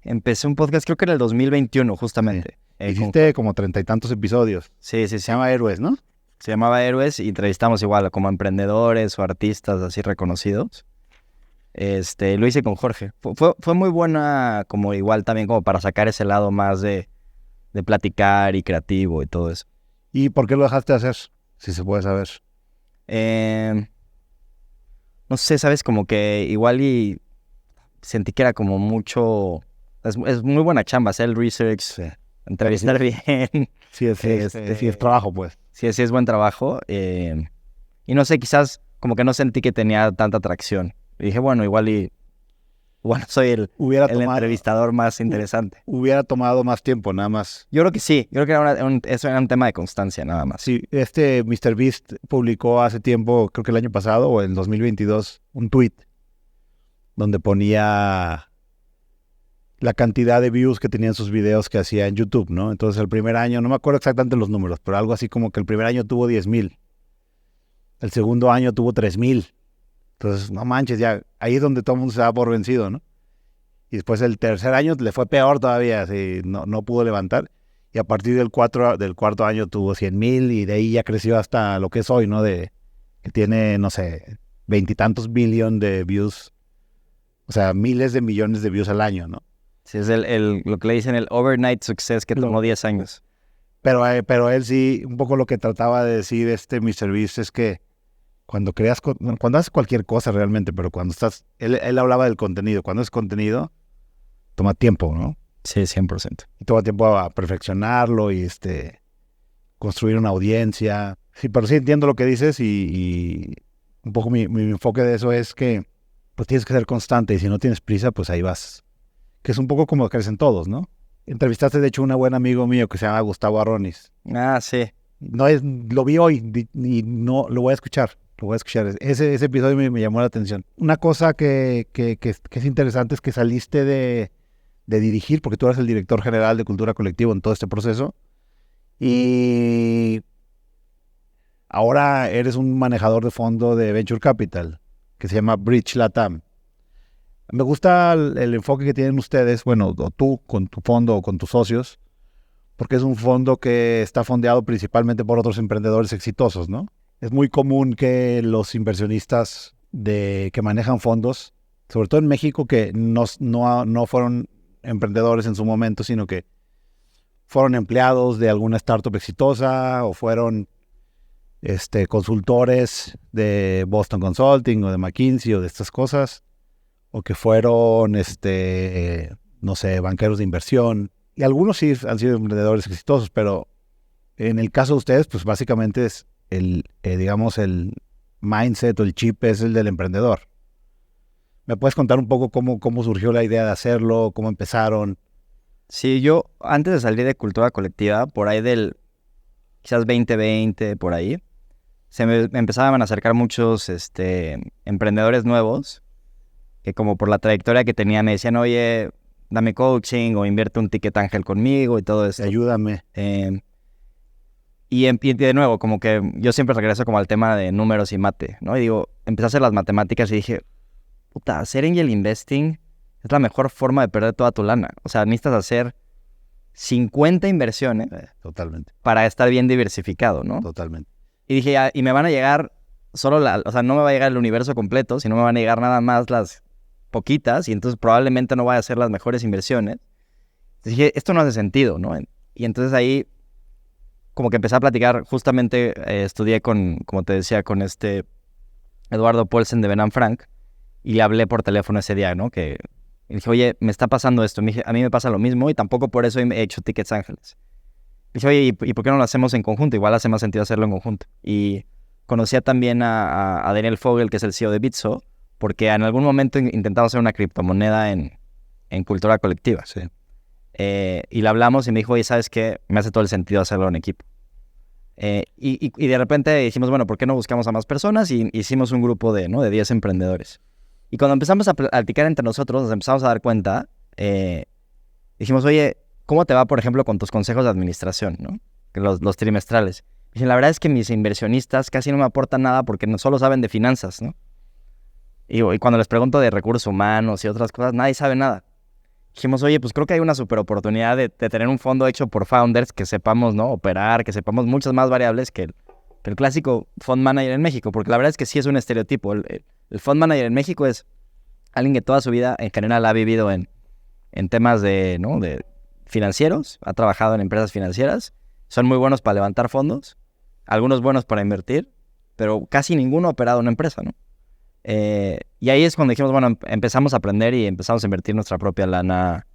Empecé un podcast, creo que en el 2021, justamente. Hiciste como 30 y tantos episodios. Sí. Se llama Héroes, ¿no? Se llamaba Héroes y entrevistamos igual como emprendedores o artistas así reconocidos. Lo hice con Jorge. Fue muy buena, como igual también como para sacar ese lado más de platicar y creativo y todo eso. ¿Y por qué lo dejaste de hacer? Si se puede saber. No sé, sabes, como que igual y sentí que era como mucho... Es muy buena chamba hacer el research, Sí. entrevistar bien. Sí, es trabajo, pues. Sí, es buen trabajo. Y no sé, quizás como que no sentí que tenía tanta atracción. Y dije, bueno, igual soy el entrevistador más interesante. Hubiera tomado más tiempo, nada más. Yo creo que sí. Yo creo que eso era un tema de constancia, nada más. Sí, MrBeast publicó hace tiempo, creo que el año pasado o en 2022, un tweet donde ponía la cantidad de views que tenían sus videos que hacía en YouTube, ¿no? Entonces el primer año, no me acuerdo exactamente los números, pero algo así como que el primer año tuvo 10,000. El segundo año tuvo 3,000. Entonces, no manches, ya ahí es donde todo el mundo se da por vencido, ¿no? Y después el tercer año le fue peor todavía, así, no pudo levantar. Y a partir del cuarto año tuvo 100,000 y de ahí ya creció hasta lo que es hoy, ¿no? Que tiene, no sé, 20 y tantos billones de views. O sea, miles de millones de views al año, ¿no? Sí, es lo que le dicen el overnight success que tomó 10 años. Pero él sí, un poco lo que trataba de decir MrBeast es que cuando haces cualquier cosa realmente, pero cuando él hablaba del contenido, cuando es contenido, toma tiempo, ¿no? Sí, 100%. Y toma tiempo a perfeccionarlo y construir una audiencia. Sí, pero sí entiendo lo que dices y un poco mi enfoque de eso es que pues tienes que ser constante y si no tienes prisa, pues ahí vas. Que es un poco como crecen todos, ¿no? Entrevistaste, de hecho, a un buen amigo mío que se llama Gustavo Arronis. Ah, sí. Lo vi hoy y no lo voy a escuchar. Lo voy a escuchar. Ese episodio me llamó la atención. Una cosa que es interesante es que saliste de dirigir, porque tú eres el director general de Cultura Colectiva en todo este proceso. Y ahora eres un manejador de fondo de Venture Capital, que se llama Bridge Latam. Me gusta el enfoque que tienen ustedes, bueno, o tú con tu fondo o con tus socios, porque es un fondo que está fondeado principalmente por otros emprendedores exitosos, ¿no? Es muy común que los inversionistas que manejan fondos, sobre todo en México, que no fueron emprendedores en su momento, sino que fueron empleados de alguna startup exitosa o fueron consultores de Boston Consulting o de McKinsey o de estas cosas, o que fueron, no sé, banqueros de inversión. Y algunos sí han sido emprendedores exitosos, pero en el caso de ustedes, pues básicamente es digamos, el mindset o el chip es el del emprendedor. ¿Me puedes contar un poco cómo surgió la idea de hacerlo, cómo empezaron? Sí, yo antes de salir de Cultura Colectiva, por ahí del quizás 2020, por ahí, me empezaban a acercar muchos emprendedores nuevos que como por la trayectoria que tenía me decían, oye, dame coaching o invierte un ticket ángel conmigo y todo eso. Ayúdame. Y de nuevo, como que yo siempre regreso como al tema de números y mate, ¿no? Y digo, empecé a hacer las matemáticas y dije, puta, hacer angel investing es la mejor forma de perder toda tu lana. O sea, necesitas hacer 50 inversiones Totalmente. para estar bien diversificado, ¿no? Totalmente. Y dije, ya, y me van a llegar o sea, no me va a llegar el universo completo, sino me van a llegar nada más las poquitas, y entonces probablemente no vaya a ser las mejores inversiones. Entonces dije, esto no hace sentido, ¿no? Y entonces ahí como que empecé a platicar, justamente estudié como te decía, con Eduardo Paulsen de Ben & Frank, y le hablé por teléfono ese día, ¿no? Y dije, oye, me está pasando esto. Me dije, a mí me pasa lo mismo y tampoco por eso he hecho Tickets Ángeles. Dije, oye, ¿y por qué no lo hacemos en conjunto? Igual hace más sentido hacerlo en conjunto. Y conocía también a Daniel Fogel, que es el CEO de Bitso, porque en algún momento intentamos hacer una criptomoneda en cultura colectiva. Sí. Y le hablamos y me dijo, oye, ¿sabes qué? Me hace todo el sentido hacerlo en equipo. Y de repente dijimos, bueno, ¿por qué no buscamos a más personas? Y hicimos un grupo de 10 emprendedores. Y cuando empezamos a platicar entre nosotros, nos empezamos a dar cuenta, dijimos, oye, ¿cómo te va, por ejemplo, con tus consejos de administración, ¿no? Los trimestrales? Y la verdad es que mis inversionistas casi no me aportan nada porque no solo saben de finanzas, ¿no? Y cuando les pregunto de recursos humanos y otras cosas, nadie sabe nada. Dijimos, oye, pues creo que hay una super oportunidad de tener un fondo hecho por founders que sepamos, ¿no? Operar, que sepamos muchas más variables que el clásico fund manager en México, porque la verdad es que sí es un estereotipo. El fund manager en México es alguien que toda su vida en general ha vivido en temas de financieros, ha trabajado en empresas financieras, son muy buenos para levantar fondos, algunos buenos para invertir, pero casi ninguno ha operado en una empresa, ¿no? Y ahí es cuando dijimos, bueno, empezamos a aprender y empezamos a invertir nuestra propia lana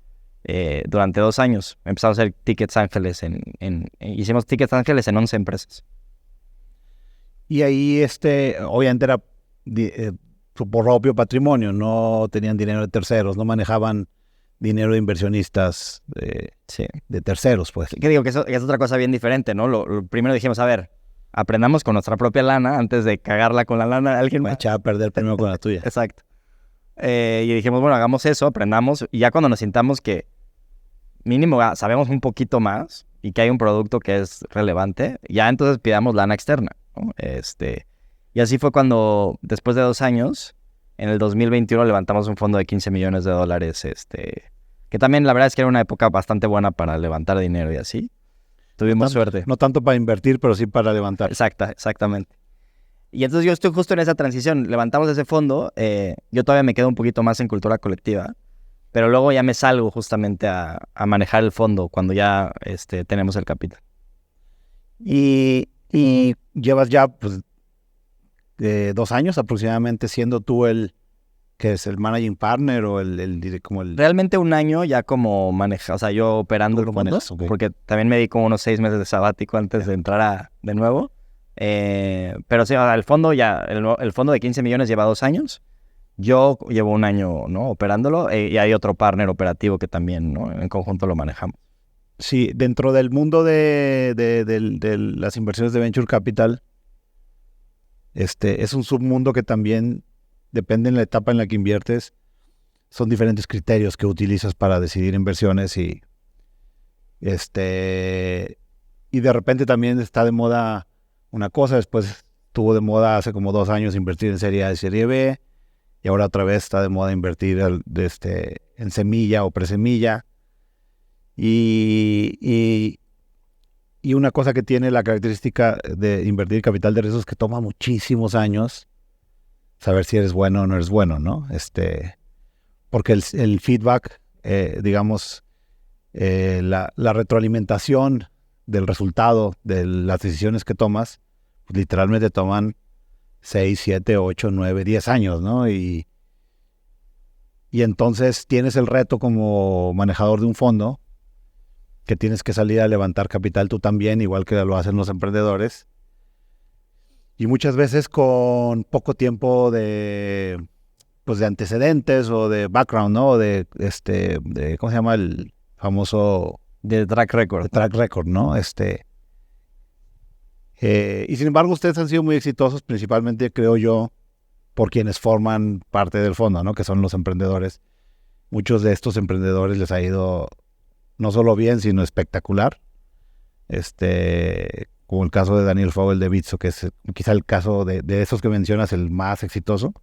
durante 2 años. Empezamos a hacer Tickets Ángeles hicimos Tickets Ángeles en 11 empresas. Y ahí, obviamente era su propio patrimonio, no tenían dinero de terceros, no manejaban dinero de inversionistas Sí. de terceros, pues. Que digo que eso es otra cosa bien diferente, ¿no? Lo primero dijimos, a ver, aprendamos con nuestra propia lana antes de cagarla con la lana de alguien más. Echar a perder primero con la tuya. Exacto. Y dijimos, bueno, hagamos eso, aprendamos, y ya cuando nos sintamos que mínimo sabemos un poquito más y que hay un producto que es relevante, ya entonces pidamos lana externa, ¿no? Y así fue cuando, después de 2 años, en el 2021 levantamos un fondo de $15 millones, que también la verdad es que era una época bastante buena para levantar dinero y así. Tuvimos suerte. No tanto para invertir, pero sí para levantar. Exactamente. Y entonces yo estoy justo en esa transición. Levantamos ese fondo, yo todavía me quedo un poquito más en cultura colectiva, pero luego ya me salgo justamente a manejar el fondo cuando ya tenemos el capital. Y llevas ya, pues, 2 años aproximadamente siendo tú que es el managing partner o como el... Realmente 1 año ya como o sea, yo operando el fondo, manejas, okay. Porque también me di como unos 6 meses de sabático antes de entrar de nuevo. Pero sí, el fondo el fondo de 15 millones lleva 2 años. Yo llevo 1 año, ¿no? Operándolo, y hay otro partner operativo que también, ¿no? En conjunto lo manejamos. Sí, dentro del mundo de las inversiones de Venture Capital, es un submundo que también depende en la etapa en la que inviertes. Son diferentes criterios que utilizas para decidir inversiones y de repente también está de moda una cosa, después estuvo de moda hace como 2 años invertir en Serie A y Serie B, y ahora otra vez está de moda invertir en semilla o presemilla. Y una cosa que tiene la característica de invertir capital de riesgo es que toma muchísimos años saber si eres bueno o no eres bueno, ¿no? Porque el feedback, digamos, la retroalimentación del resultado de las decisiones que tomas, pues literalmente toman 6, 7, 8, 9, 10 años, ¿no? Y entonces tienes el reto como manejador de un fondo que tienes que salir a levantar capital tú también, igual que lo hacen los emprendedores. Y muchas veces con poco tiempo de antecedentes o de background, ¿no? De ¿cómo se llama? El famoso... De track record. Track record, ¿no? Y sin embargo, ustedes han sido muy exitosos, principalmente, creo yo, por quienes forman parte del fondo, ¿no? Que son los emprendedores. Muchos de estos emprendedores les ha ido no solo bien, sino espectacular. Como el caso de Daniel Fogel de Bitso, que es quizá el caso de esos que mencionas, el más exitoso.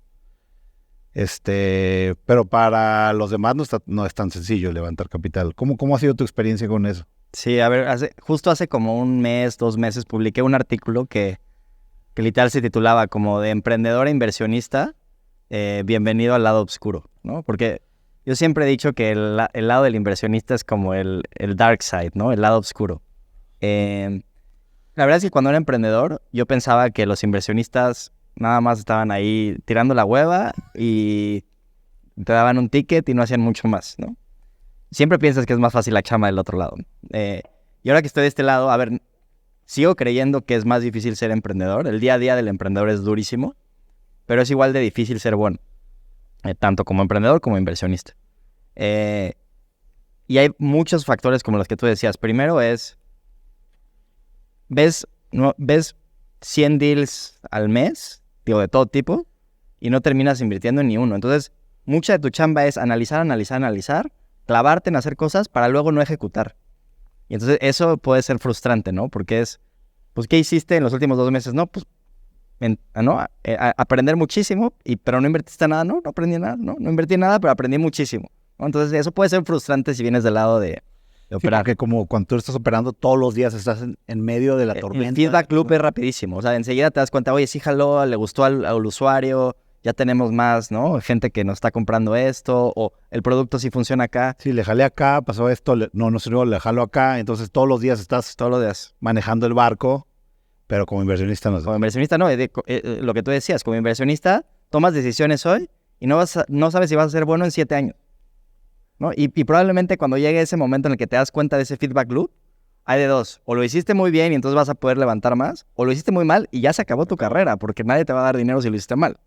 Pero para los demás no es tan sencillo levantar capital. ¿Cómo ha sido tu experiencia con eso? Sí, a ver, justo hace como un mes, 2 meses, publiqué un artículo que literal se titulaba como de emprendedor a inversionista, bienvenido al lado oscuro, ¿no? Porque yo siempre he dicho que el lado del inversionista es como el dark side, ¿no? El lado oscuro. La verdad es que cuando era emprendedor, yo pensaba que los inversionistas nada más estaban ahí tirando la hueva y te daban un ticket y no hacían mucho más, ¿no? Siempre piensas que es más fácil la chama del otro lado. Y ahora que estoy de este lado, a ver, sigo creyendo que es más difícil ser emprendedor. El día a día del emprendedor es durísimo, pero es igual de difícil ser bueno, tanto como emprendedor como inversionista. Y hay muchos factores como los que tú decías. Primero es, ves 100 deals al mes, digo, de todo tipo, y no terminas invirtiendo en ni uno. Entonces, mucha de tu chamba es analizar, clavarte en hacer cosas para luego no ejecutar. Y entonces eso puede ser frustrante, ¿no? Porque es, pues, ¿qué hiciste en los últimos 2 meses? No, pues, aprender muchísimo, pero no invertiste nada, no aprendí nada, no invertí nada, pero aprendí muchísimo, ¿no? Entonces eso puede ser frustrante si vienes del lado de operar. Porque como cuando tú estás operando todos los días, estás en medio de la tormenta. El feedback loop es rapidísimo. O sea, enseguida te das cuenta, oye, sí jaló, le gustó al usuario, ya tenemos más, ¿no? Gente que nos está comprando esto, o el producto sí funciona acá. Sí, le jalé acá, pasó esto, no sirvió, le jalo acá. Entonces todos los días estás manejando el barco, pero como inversionista no. Como inversionista no, lo que tú decías, como inversionista tomas decisiones hoy y no sabes si vas a ser bueno en 7 años, ¿no? Y probablemente cuando llegue ese momento en el que te das cuenta de ese feedback loop, hay de dos. O lo hiciste muy bien y entonces vas a poder levantar más, o lo hiciste muy mal y ya se acabó tu carrera, porque nadie te va a dar dinero si lo hiciste mal.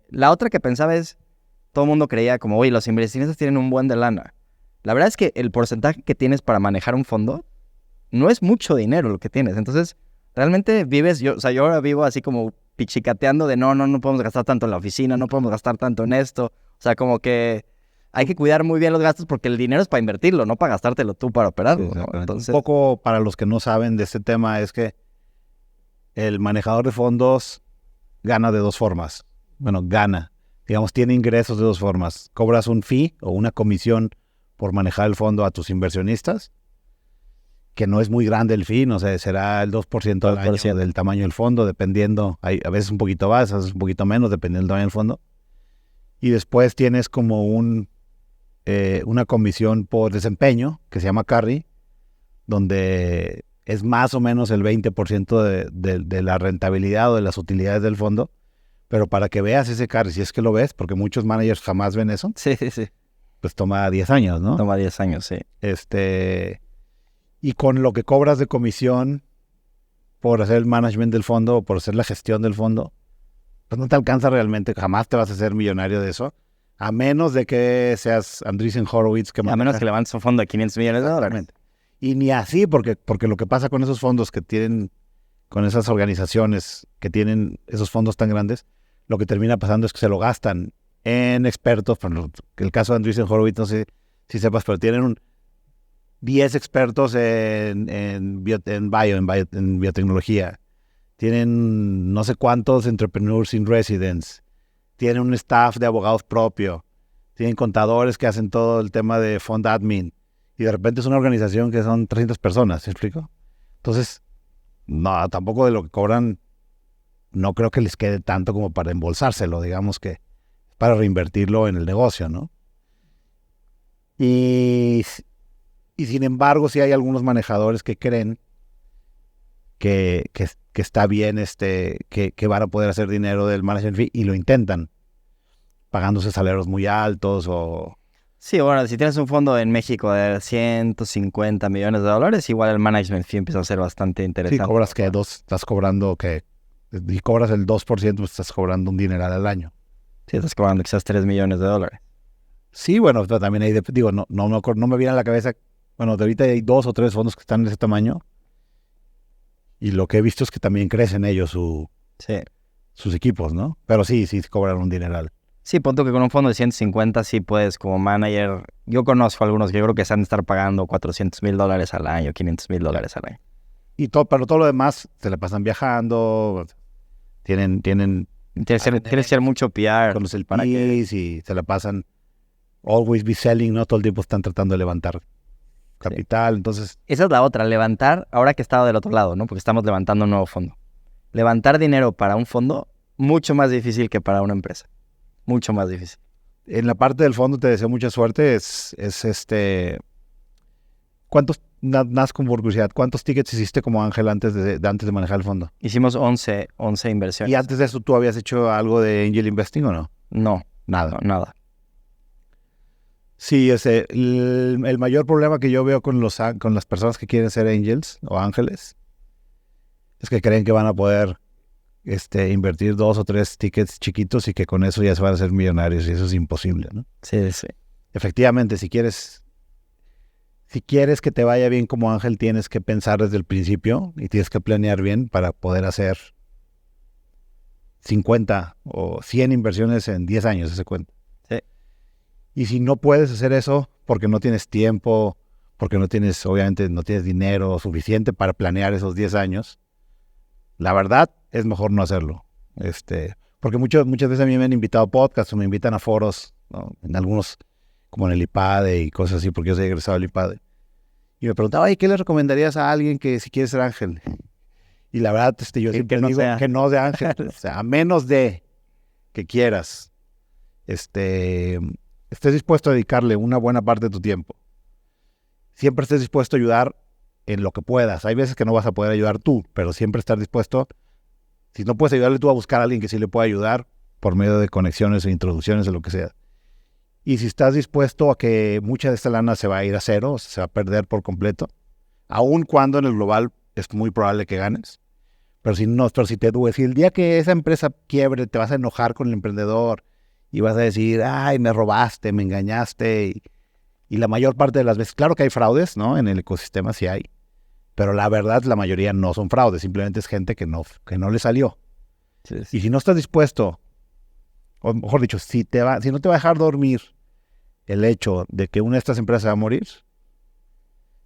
La otra que pensaba es, todo el mundo creía como, oye, los inversionistas tienen un buen de lana. La verdad es que el porcentaje que tienes para manejar un fondo no es mucho dinero lo que tienes. Entonces, realmente vives, yo ahora vivo así como pichicateando de no podemos gastar tanto en la oficina, no podemos gastar tanto en esto. O sea, como que hay que cuidar muy bien los gastos porque el dinero es para invertirlo, no para gastártelo tú para operarlo, Sí, ¿no? Entonces, un poco para los que no saben de este tema es que el manejador de fondos gana de 2 formas. Bueno, digamos, tiene ingresos de 2 formas. Cobras un fee o una comisión por manejar el fondo a tus inversionistas, que no es muy grande el fee, no sé, será el 2% al año del tamaño del fondo, dependiendo, a veces un poquito más, a veces un poquito menos, dependiendo del tamaño del fondo. Y después tienes como una comisión por desempeño, que se llama carry, donde es más o menos el 20% de la rentabilidad o de las utilidades del fondo. Pero para que veas ese carry, si es que lo ves, porque muchos managers jamás ven eso, sí. pues toma 10 años, ¿no? Toma 10 años, sí. Y con lo que cobras de comisión por hacer el management del fondo o por hacer la gestión del fondo, pues no te alcanza realmente, jamás te vas a hacer millonario de eso, a menos de que seas Andreessen Horowitz. A menos que levantes un fondo de $500 millones. Y ni así, porque lo que pasa con esos fondos que tienen, con esas organizaciones que tienen esos fondos tan grandes, lo que termina pasando es que se lo gastan en expertos. Por el caso de Andreessen Horowitz, no sé si sepas, pero tienen 10 expertos en biotecnología. Tienen no sé cuántos entrepreneurs in residence. Tienen un staff de abogados propio. Tienen contadores que hacen todo el tema de fund admin. Y de repente es una organización que son 300 personas, ¿se explico? Entonces, no, tampoco de lo que cobran, no creo que les quede tanto como para embolsárselo, digamos que para reinvertirlo en el negocio, ¿no? Y sin embargo, sí hay algunos manejadores que creen que está bien, que van a poder hacer dinero del management fee y lo intentan, pagándose salarios muy altos o... Sí, bueno, si tienes un fondo en México de $150 millones, igual el management fee empieza a ser bastante interesante. Sí, cobras estás cobrando y cobras el 2%, pues estás cobrando un dineral al año. Sí, estás cobrando quizás $3 millones. Sí, bueno, pero también hay, no me viene a la cabeza, bueno, de ahorita hay 2 o 3 fondos que están de ese tamaño Y lo que he visto es que también crecen ellos Sí. sus equipos, ¿no? Pero sí cobran un dineral. Sí, punto que con un fondo de 150 sí puedes como manager. Yo conozco algunos que yo creo que se han de estar pagando $400,000 al año, $500,000 al año. Pero todo lo demás se la pasan viajando, tienen Tienes que ser mucho PR. con los para que- LPs y se la pasan always be selling, ¿no? Todo el tiempo están tratando de levantar capital, entonces... Esa es la otra, levantar, ahora que he estado del otro lado, ¿no? Porque estamos levantando un nuevo fondo. Levantar dinero para un fondo, mucho más difícil que para una empresa. Mucho más difícil. En la parte del fondo te deseo mucha suerte. ¿Cuántos, nada con curiosidad, cuántos tickets hiciste como Ángel antes de manejar el fondo? Hicimos 11 inversiones. ¿Y antes de eso tú habías hecho algo de angel investing o no? No, Nada. nada. Sí, el mayor problema que yo veo con las personas que quieren ser angels o ángeles es que creen que van a poder invertir 2 o 3 tickets chiquitos y que con eso ya se van a hacer millonarios, y eso es imposible, ¿no? Sí, sí. Efectivamente, si quieres que te vaya bien como ángel, tienes que pensar desde el principio y tienes que planear bien para poder hacer 50 o 100 inversiones en 10 años, ese cuenta. Sí. Y si no puedes hacer eso porque no tienes tiempo, porque obviamente no tienes dinero suficiente para planear esos 10 años, la verdad es mejor no hacerlo. Porque muchas veces a mí me han invitado a podcasts o me invitan a foros, ¿no? En algunos, como en el IPADE y cosas así, porque yo soy egresado del IPADE. Y me preguntaba, oye, ¿qué le recomendarías a alguien que si quiere ser ángel? Y la verdad, yo siempre digo que no de ángel. O sea, a menos de que quieras, estés dispuesto a dedicarle una buena parte de tu tiempo. Siempre estés dispuesto a ayudar en lo que puedas. Hay veces que no vas a poder ayudar tú, pero siempre estar dispuesto. Si no puedes ayudarle tú, a buscar a alguien que sí le pueda ayudar por medio de conexiones o introducciones o lo que sea. Y si estás dispuesto a que mucha de esta lana se va a ir a cero, o sea, se va a perder por completo, aun cuando en el global es muy probable que ganes. Pero si el día que esa empresa quiebre, te vas a enojar con el emprendedor y vas a decir, ay, me robaste, me engañaste. Y la mayor parte de las veces, claro que hay fraudes, ¿no? En el ecosistema sí hay. Pero la verdad, la mayoría no son fraudes, simplemente es gente que no le salió. Sí. Y si no estás dispuesto, o mejor dicho, si no te va a dejar dormir el hecho de que una de estas empresas va a morir,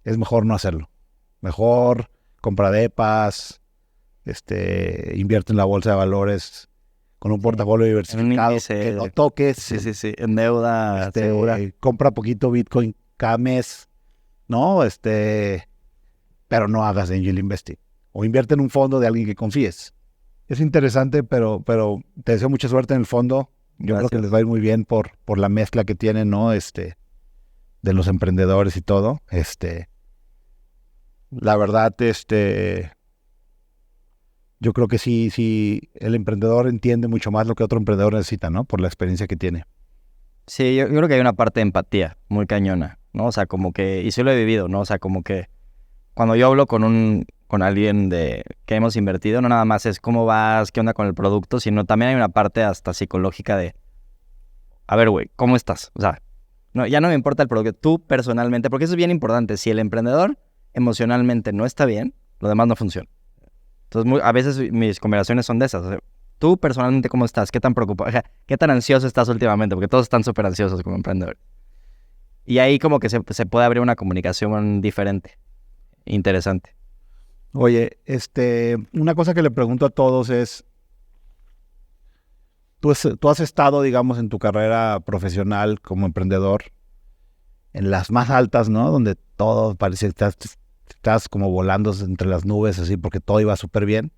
es mejor no hacerlo. Mejor compra depas, invierte en la bolsa de valores con un portafolio diversificado que no toques. Sí, en deuda segura. Compra poquito Bitcoin cada mes, ¿no? Pero no hagas angel investing. O invierte en un fondo de alguien que confíes. Es interesante, pero te deseo mucha suerte en el fondo. Yo creo que les va a ir muy bien por la mezcla que tienen, ¿no? De los emprendedores y todo. La verdad, yo creo que sí, el emprendedor entiende mucho más lo que otro emprendedor necesita, ¿no? Por la experiencia que tiene. Sí, yo creo que hay una parte de empatía muy cañona, ¿no? O sea, como que, y sí lo he vivido, ¿no? O sea, como que cuando yo hablo con alguien que hemos invertido, no nada más es cómo vas, qué onda con el producto, sino también hay una parte hasta psicológica de, a ver, güey, ¿cómo estás? O sea, no, ya no me importa el producto, tú personalmente, porque eso es bien importante. Si el emprendedor emocionalmente no está bien, lo demás no funciona. Entonces, a veces mis conversaciones son de esas. O sea, tú personalmente, ¿cómo estás? ¿Qué tan preocupado? O sea, ¿qué tan ansioso estás últimamente? Porque todos están súper ansiosos como emprendedores. Y ahí como que se puede abrir una comunicación diferente, interesante. Oye, una cosa que le pregunto a todos es, tú has estado, digamos, en tu carrera profesional como emprendedor en las más altas, ¿no? Donde todo parece que estás como volando entre las nubes, así, porque todo iba súper bien.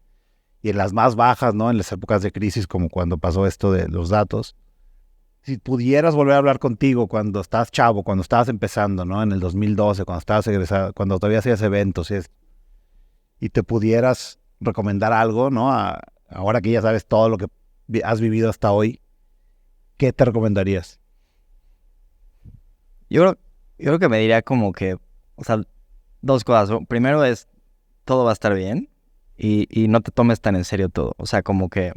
Y en las más bajas, ¿no? En las épocas de crisis, como cuando pasó esto de los datos. Si pudieras volver a hablar contigo cuando estabas chavo, cuando estabas empezando, ¿no? En el 2012, cuando estabas egresado, cuando todavía hacías eventos, y te pudieras recomendar algo, ¿no? Ahora que ya sabes todo lo que has vivido hasta hoy, ¿qué te recomendarías? Yo creo que me diría como que, o sea, dos cosas. Primero es, todo va a estar bien y no te tomes tan en serio todo. O sea, como que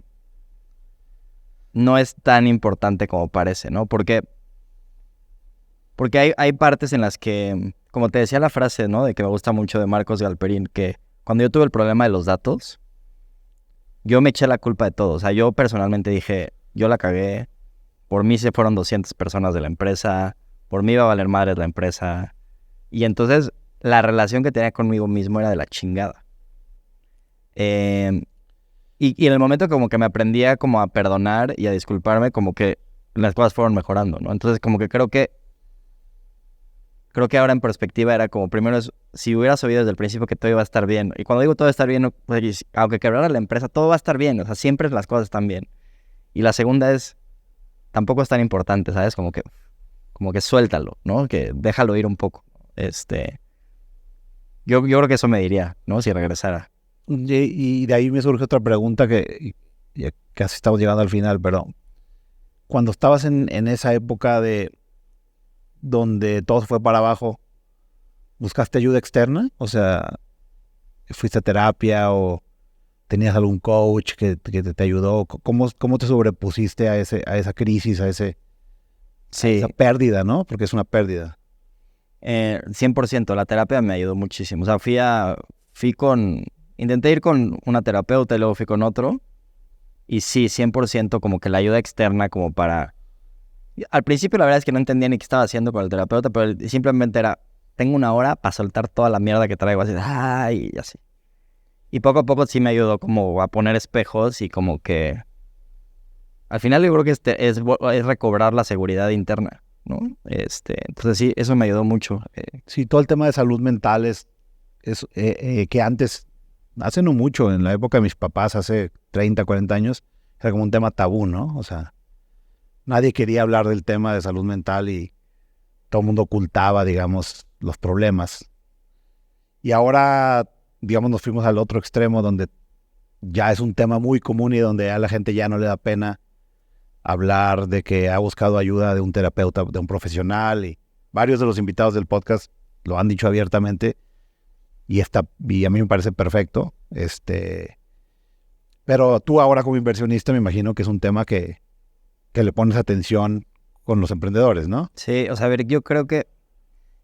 no es tan importante como parece, ¿no? Porque hay partes en las que, como te decía la frase, ¿no? De que me gusta mucho de Marcos Galperín, que cuando yo tuve el problema de los datos, yo me eché la culpa de todo. O sea, yo personalmente dije, yo la cagué, por mí se fueron 200 personas de la empresa, por mí iba a valer madres la empresa. Y entonces la relación que tenía conmigo mismo era de la chingada. Y en el momento como que me aprendía como a perdonar y a disculparme, como que las cosas fueron mejorando, ¿no? Entonces como que creo que ahora en perspectiva era como, primero es, si hubieras oído desde el principio que todo iba a estar bien. Y cuando digo todo va a estar bien, pues, aunque quebrara la empresa, todo va a estar bien. O sea, siempre las cosas están bien. Y la segunda es, tampoco es tan importante, ¿sabes? Como que suéltalo, ¿no? Que déjalo ir un poco. Yo creo que eso me diría, ¿no? Si regresara. Y de ahí me surge otra pregunta que ya casi estamos llegando al final, pero cuando estabas en esa época de donde todo se fue para abajo, ¿buscaste ayuda externa? O sea, ¿fuiste a terapia o tenías algún coach que te ayudó? ¿Cómo te sobrepusiste a esa crisis, a esa pérdida, ¿no? Porque es una pérdida. 100%, la terapia me ayudó muchísimo. O sea, intenté ir con una terapeuta y luego fui con otro. Y sí, 100% como que la ayuda externa como para... Al principio la verdad es que no entendía ni qué estaba haciendo con el terapeuta, pero simplemente era, tengo una hora para soltar toda la mierda que traigo, así, y así. Y poco a poco sí me ayudó como a poner espejos y como que... Al final yo creo que es recobrar la seguridad interna, ¿no? Entonces sí, eso me ayudó mucho. Sí, todo el tema de salud mental es que antes, hace no mucho, en la época de mis papás, hace 30, 40 años, era como un tema tabú, ¿no? O sea, nadie quería hablar del tema de salud mental y todo el mundo ocultaba, digamos, los problemas. Y ahora, digamos, nos fuimos al otro extremo donde ya es un tema muy común y donde a la gente ya no le da pena hablar de que ha buscado ayuda de un terapeuta, de un profesional, y varios de los invitados del podcast lo han dicho abiertamente y a mí me parece perfecto. Pero tú ahora como inversionista me imagino que es un tema que le pones atención con los emprendedores, ¿no? Sí, o sea, a ver, yo creo que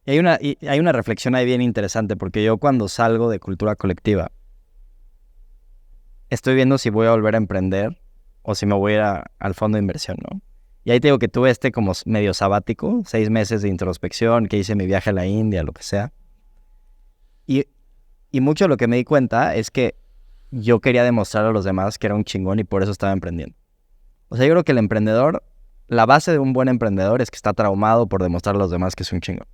hay una reflexión ahí bien interesante, porque yo cuando salgo de cultura colectiva estoy viendo si voy a volver a emprender o si me voy a ir al fondo de inversión, ¿no? Y ahí te digo que tuve como medio sabático, 6 meses de introspección, que hice mi viaje a la India, lo que sea. Y mucho de lo que me di cuenta es que yo quería demostrar a los demás que era un chingón y por eso estaba emprendiendo. O sea, yo creo que el emprendedor, la base de un buen emprendedor es que está traumado por demostrar a los demás que es un chingón.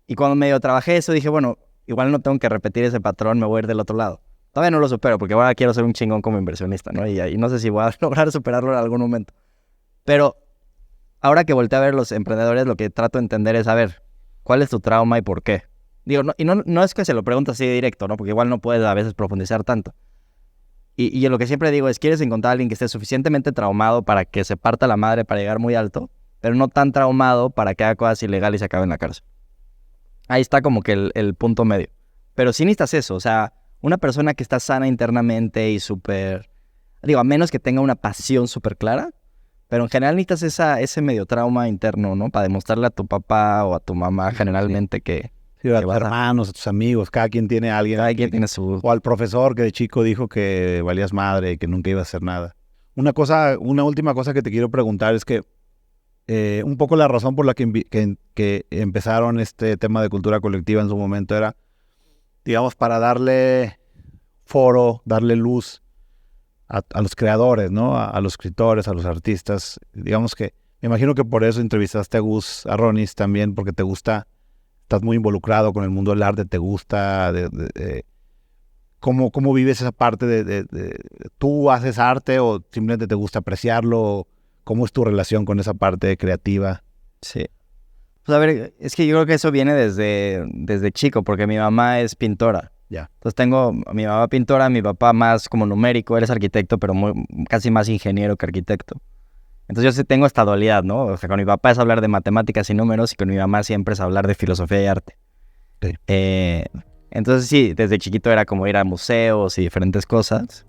Y cuando medio trabajé eso, dije, bueno, igual no tengo que repetir ese patrón, me voy a ir del otro lado. Todavía no lo supero, porque ahora quiero ser un chingón como inversionista, ¿no? Y no sé si voy a lograr superarlo en algún momento. Pero ahora que volteé a ver los emprendedores, lo que trato de entender es, a ver, ¿cuál es tu trauma y por qué? Digo, no es que se lo pregunte así de directo, ¿no? Porque igual no puedes a veces profundizar tanto. Y yo lo que siempre digo es, ¿quieres encontrar a alguien que esté suficientemente traumado para que se parta la madre para llegar muy alto, pero no tan traumado para que haga cosas ilegales y se acabe en la cárcel? Ahí está como que el punto medio. Pero sí necesitas eso, o sea, una persona que está sana internamente y súper... Digo, a menos que tenga una pasión súper clara, pero en general necesitas ese medio trauma interno, ¿no? Para demostrarle a tu papá o a tu mamá generalmente que... Sí, a tus hermanos, a tus amigos, cada quien tiene a alguien. Cada quien tiene su... O al profesor que de chico dijo que valías madre y que nunca iba a hacer nada. Una última cosa que te quiero preguntar es que un poco la razón por la que empezaron este tema de cultura colectiva en su momento era, digamos, para darle foro, darle luz a los creadores, ¿no? A los escritores, a los artistas. Digamos que, me imagino que por eso entrevistaste a Gus Arronis también, porque te gusta, estás muy involucrado con el mundo del arte, te gusta ¿cómo vives esa parte ¿tú haces arte o simplemente te gusta apreciarlo? ¿Cómo es tu relación con esa parte creativa? Sí. Pues a ver, es que yo creo que eso viene desde chico, porque mi mamá es pintora. Ya. Entonces tengo a mi mamá pintora, mi papá más como numérico, él es arquitecto, pero casi más ingeniero que arquitecto. Entonces yo sí tengo esta dualidad, ¿no? O sea, con mi papá es hablar de matemáticas y números y con mi mamá siempre es hablar de filosofía y arte. Sí. Entonces sí, desde chiquito era como ir a museos y diferentes cosas.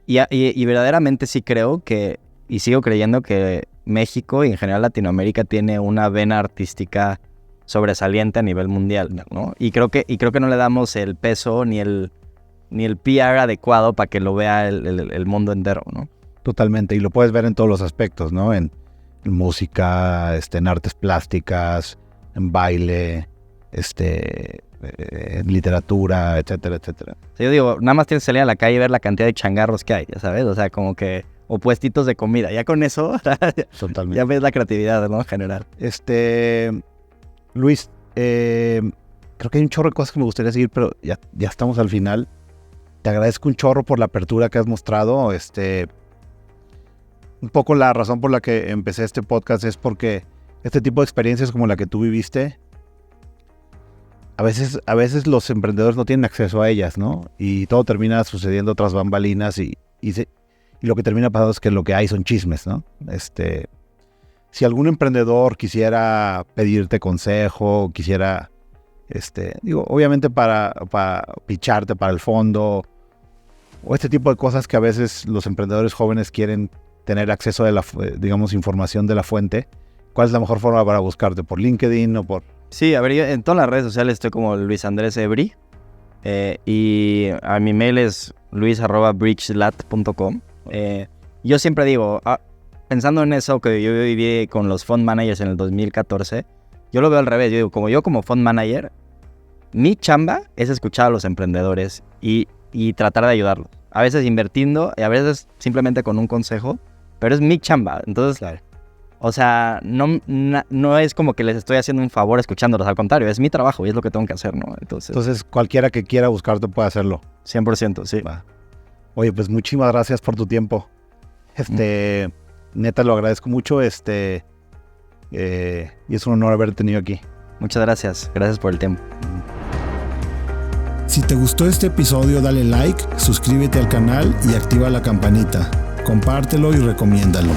Y verdaderamente sí creo que, y sigo creyendo que México y en general Latinoamérica tiene una vena artística sobresaliente a nivel mundial, ¿no? Y creo que no le damos el peso ni el PR adecuado para que lo vea el mundo entero, ¿no? Totalmente, y lo puedes ver en todos los aspectos, ¿no? En música, en artes plásticas, en baile, en literatura, etcétera, etcétera. Yo digo, nada más tienes que salir a la calle y ver la cantidad de changarros que hay, ya sabes, o sea, como que, o puestitos de comida, ya con eso, Totalmente. ya ves la creatividad, ¿no? En general. Luis, creo que hay un chorro de cosas que me gustaría seguir, pero ya estamos al final. Te agradezco un chorro por la apertura que has mostrado. Un poco la razón por la que empecé este podcast es porque este tipo de experiencias como la que tú viviste, a veces los emprendedores no tienen acceso a ellas, ¿no? Y todo termina sucediendo tras bambalinas y lo que termina pasando es que lo que hay son chismes, ¿no? Si algún emprendedor quisiera pedirte consejo, quisiera, obviamente para picharte para el fondo, o este tipo de cosas que a veces los emprendedores jóvenes quieren tener acceso de información de la fuente, ¿cuál es la mejor forma para buscarte? ¿Por LinkedIn o por...? Sí, a ver, yo en todas las redes sociales estoy como Luis Andrés Ebri, y a mi mail es luis@bridgelat.com. Yo siempre digo, pensando en eso que yo viví con los fund managers en el 2014, yo lo veo al revés. Yo digo, como fund manager, mi chamba es escuchar a los emprendedores y tratar de ayudarlos. A veces invirtiendo y a veces simplemente con un consejo, pero es mi chamba. Entonces, Claro. O sea, no es como que les estoy haciendo un favor escuchándolos, al contrario, es mi trabajo y es lo que tengo que hacer, ¿no? Entonces cualquiera que quiera buscarte puede hacerlo. 100%, sí. Va. Oye, pues muchísimas gracias por tu tiempo. Neta, lo agradezco mucho. Y es un honor haber tenido aquí. Muchas gracias. Gracias por el tiempo. Si te gustó este episodio, dale like, suscríbete al canal y activa la campanita. Compártelo y recomiéndalo.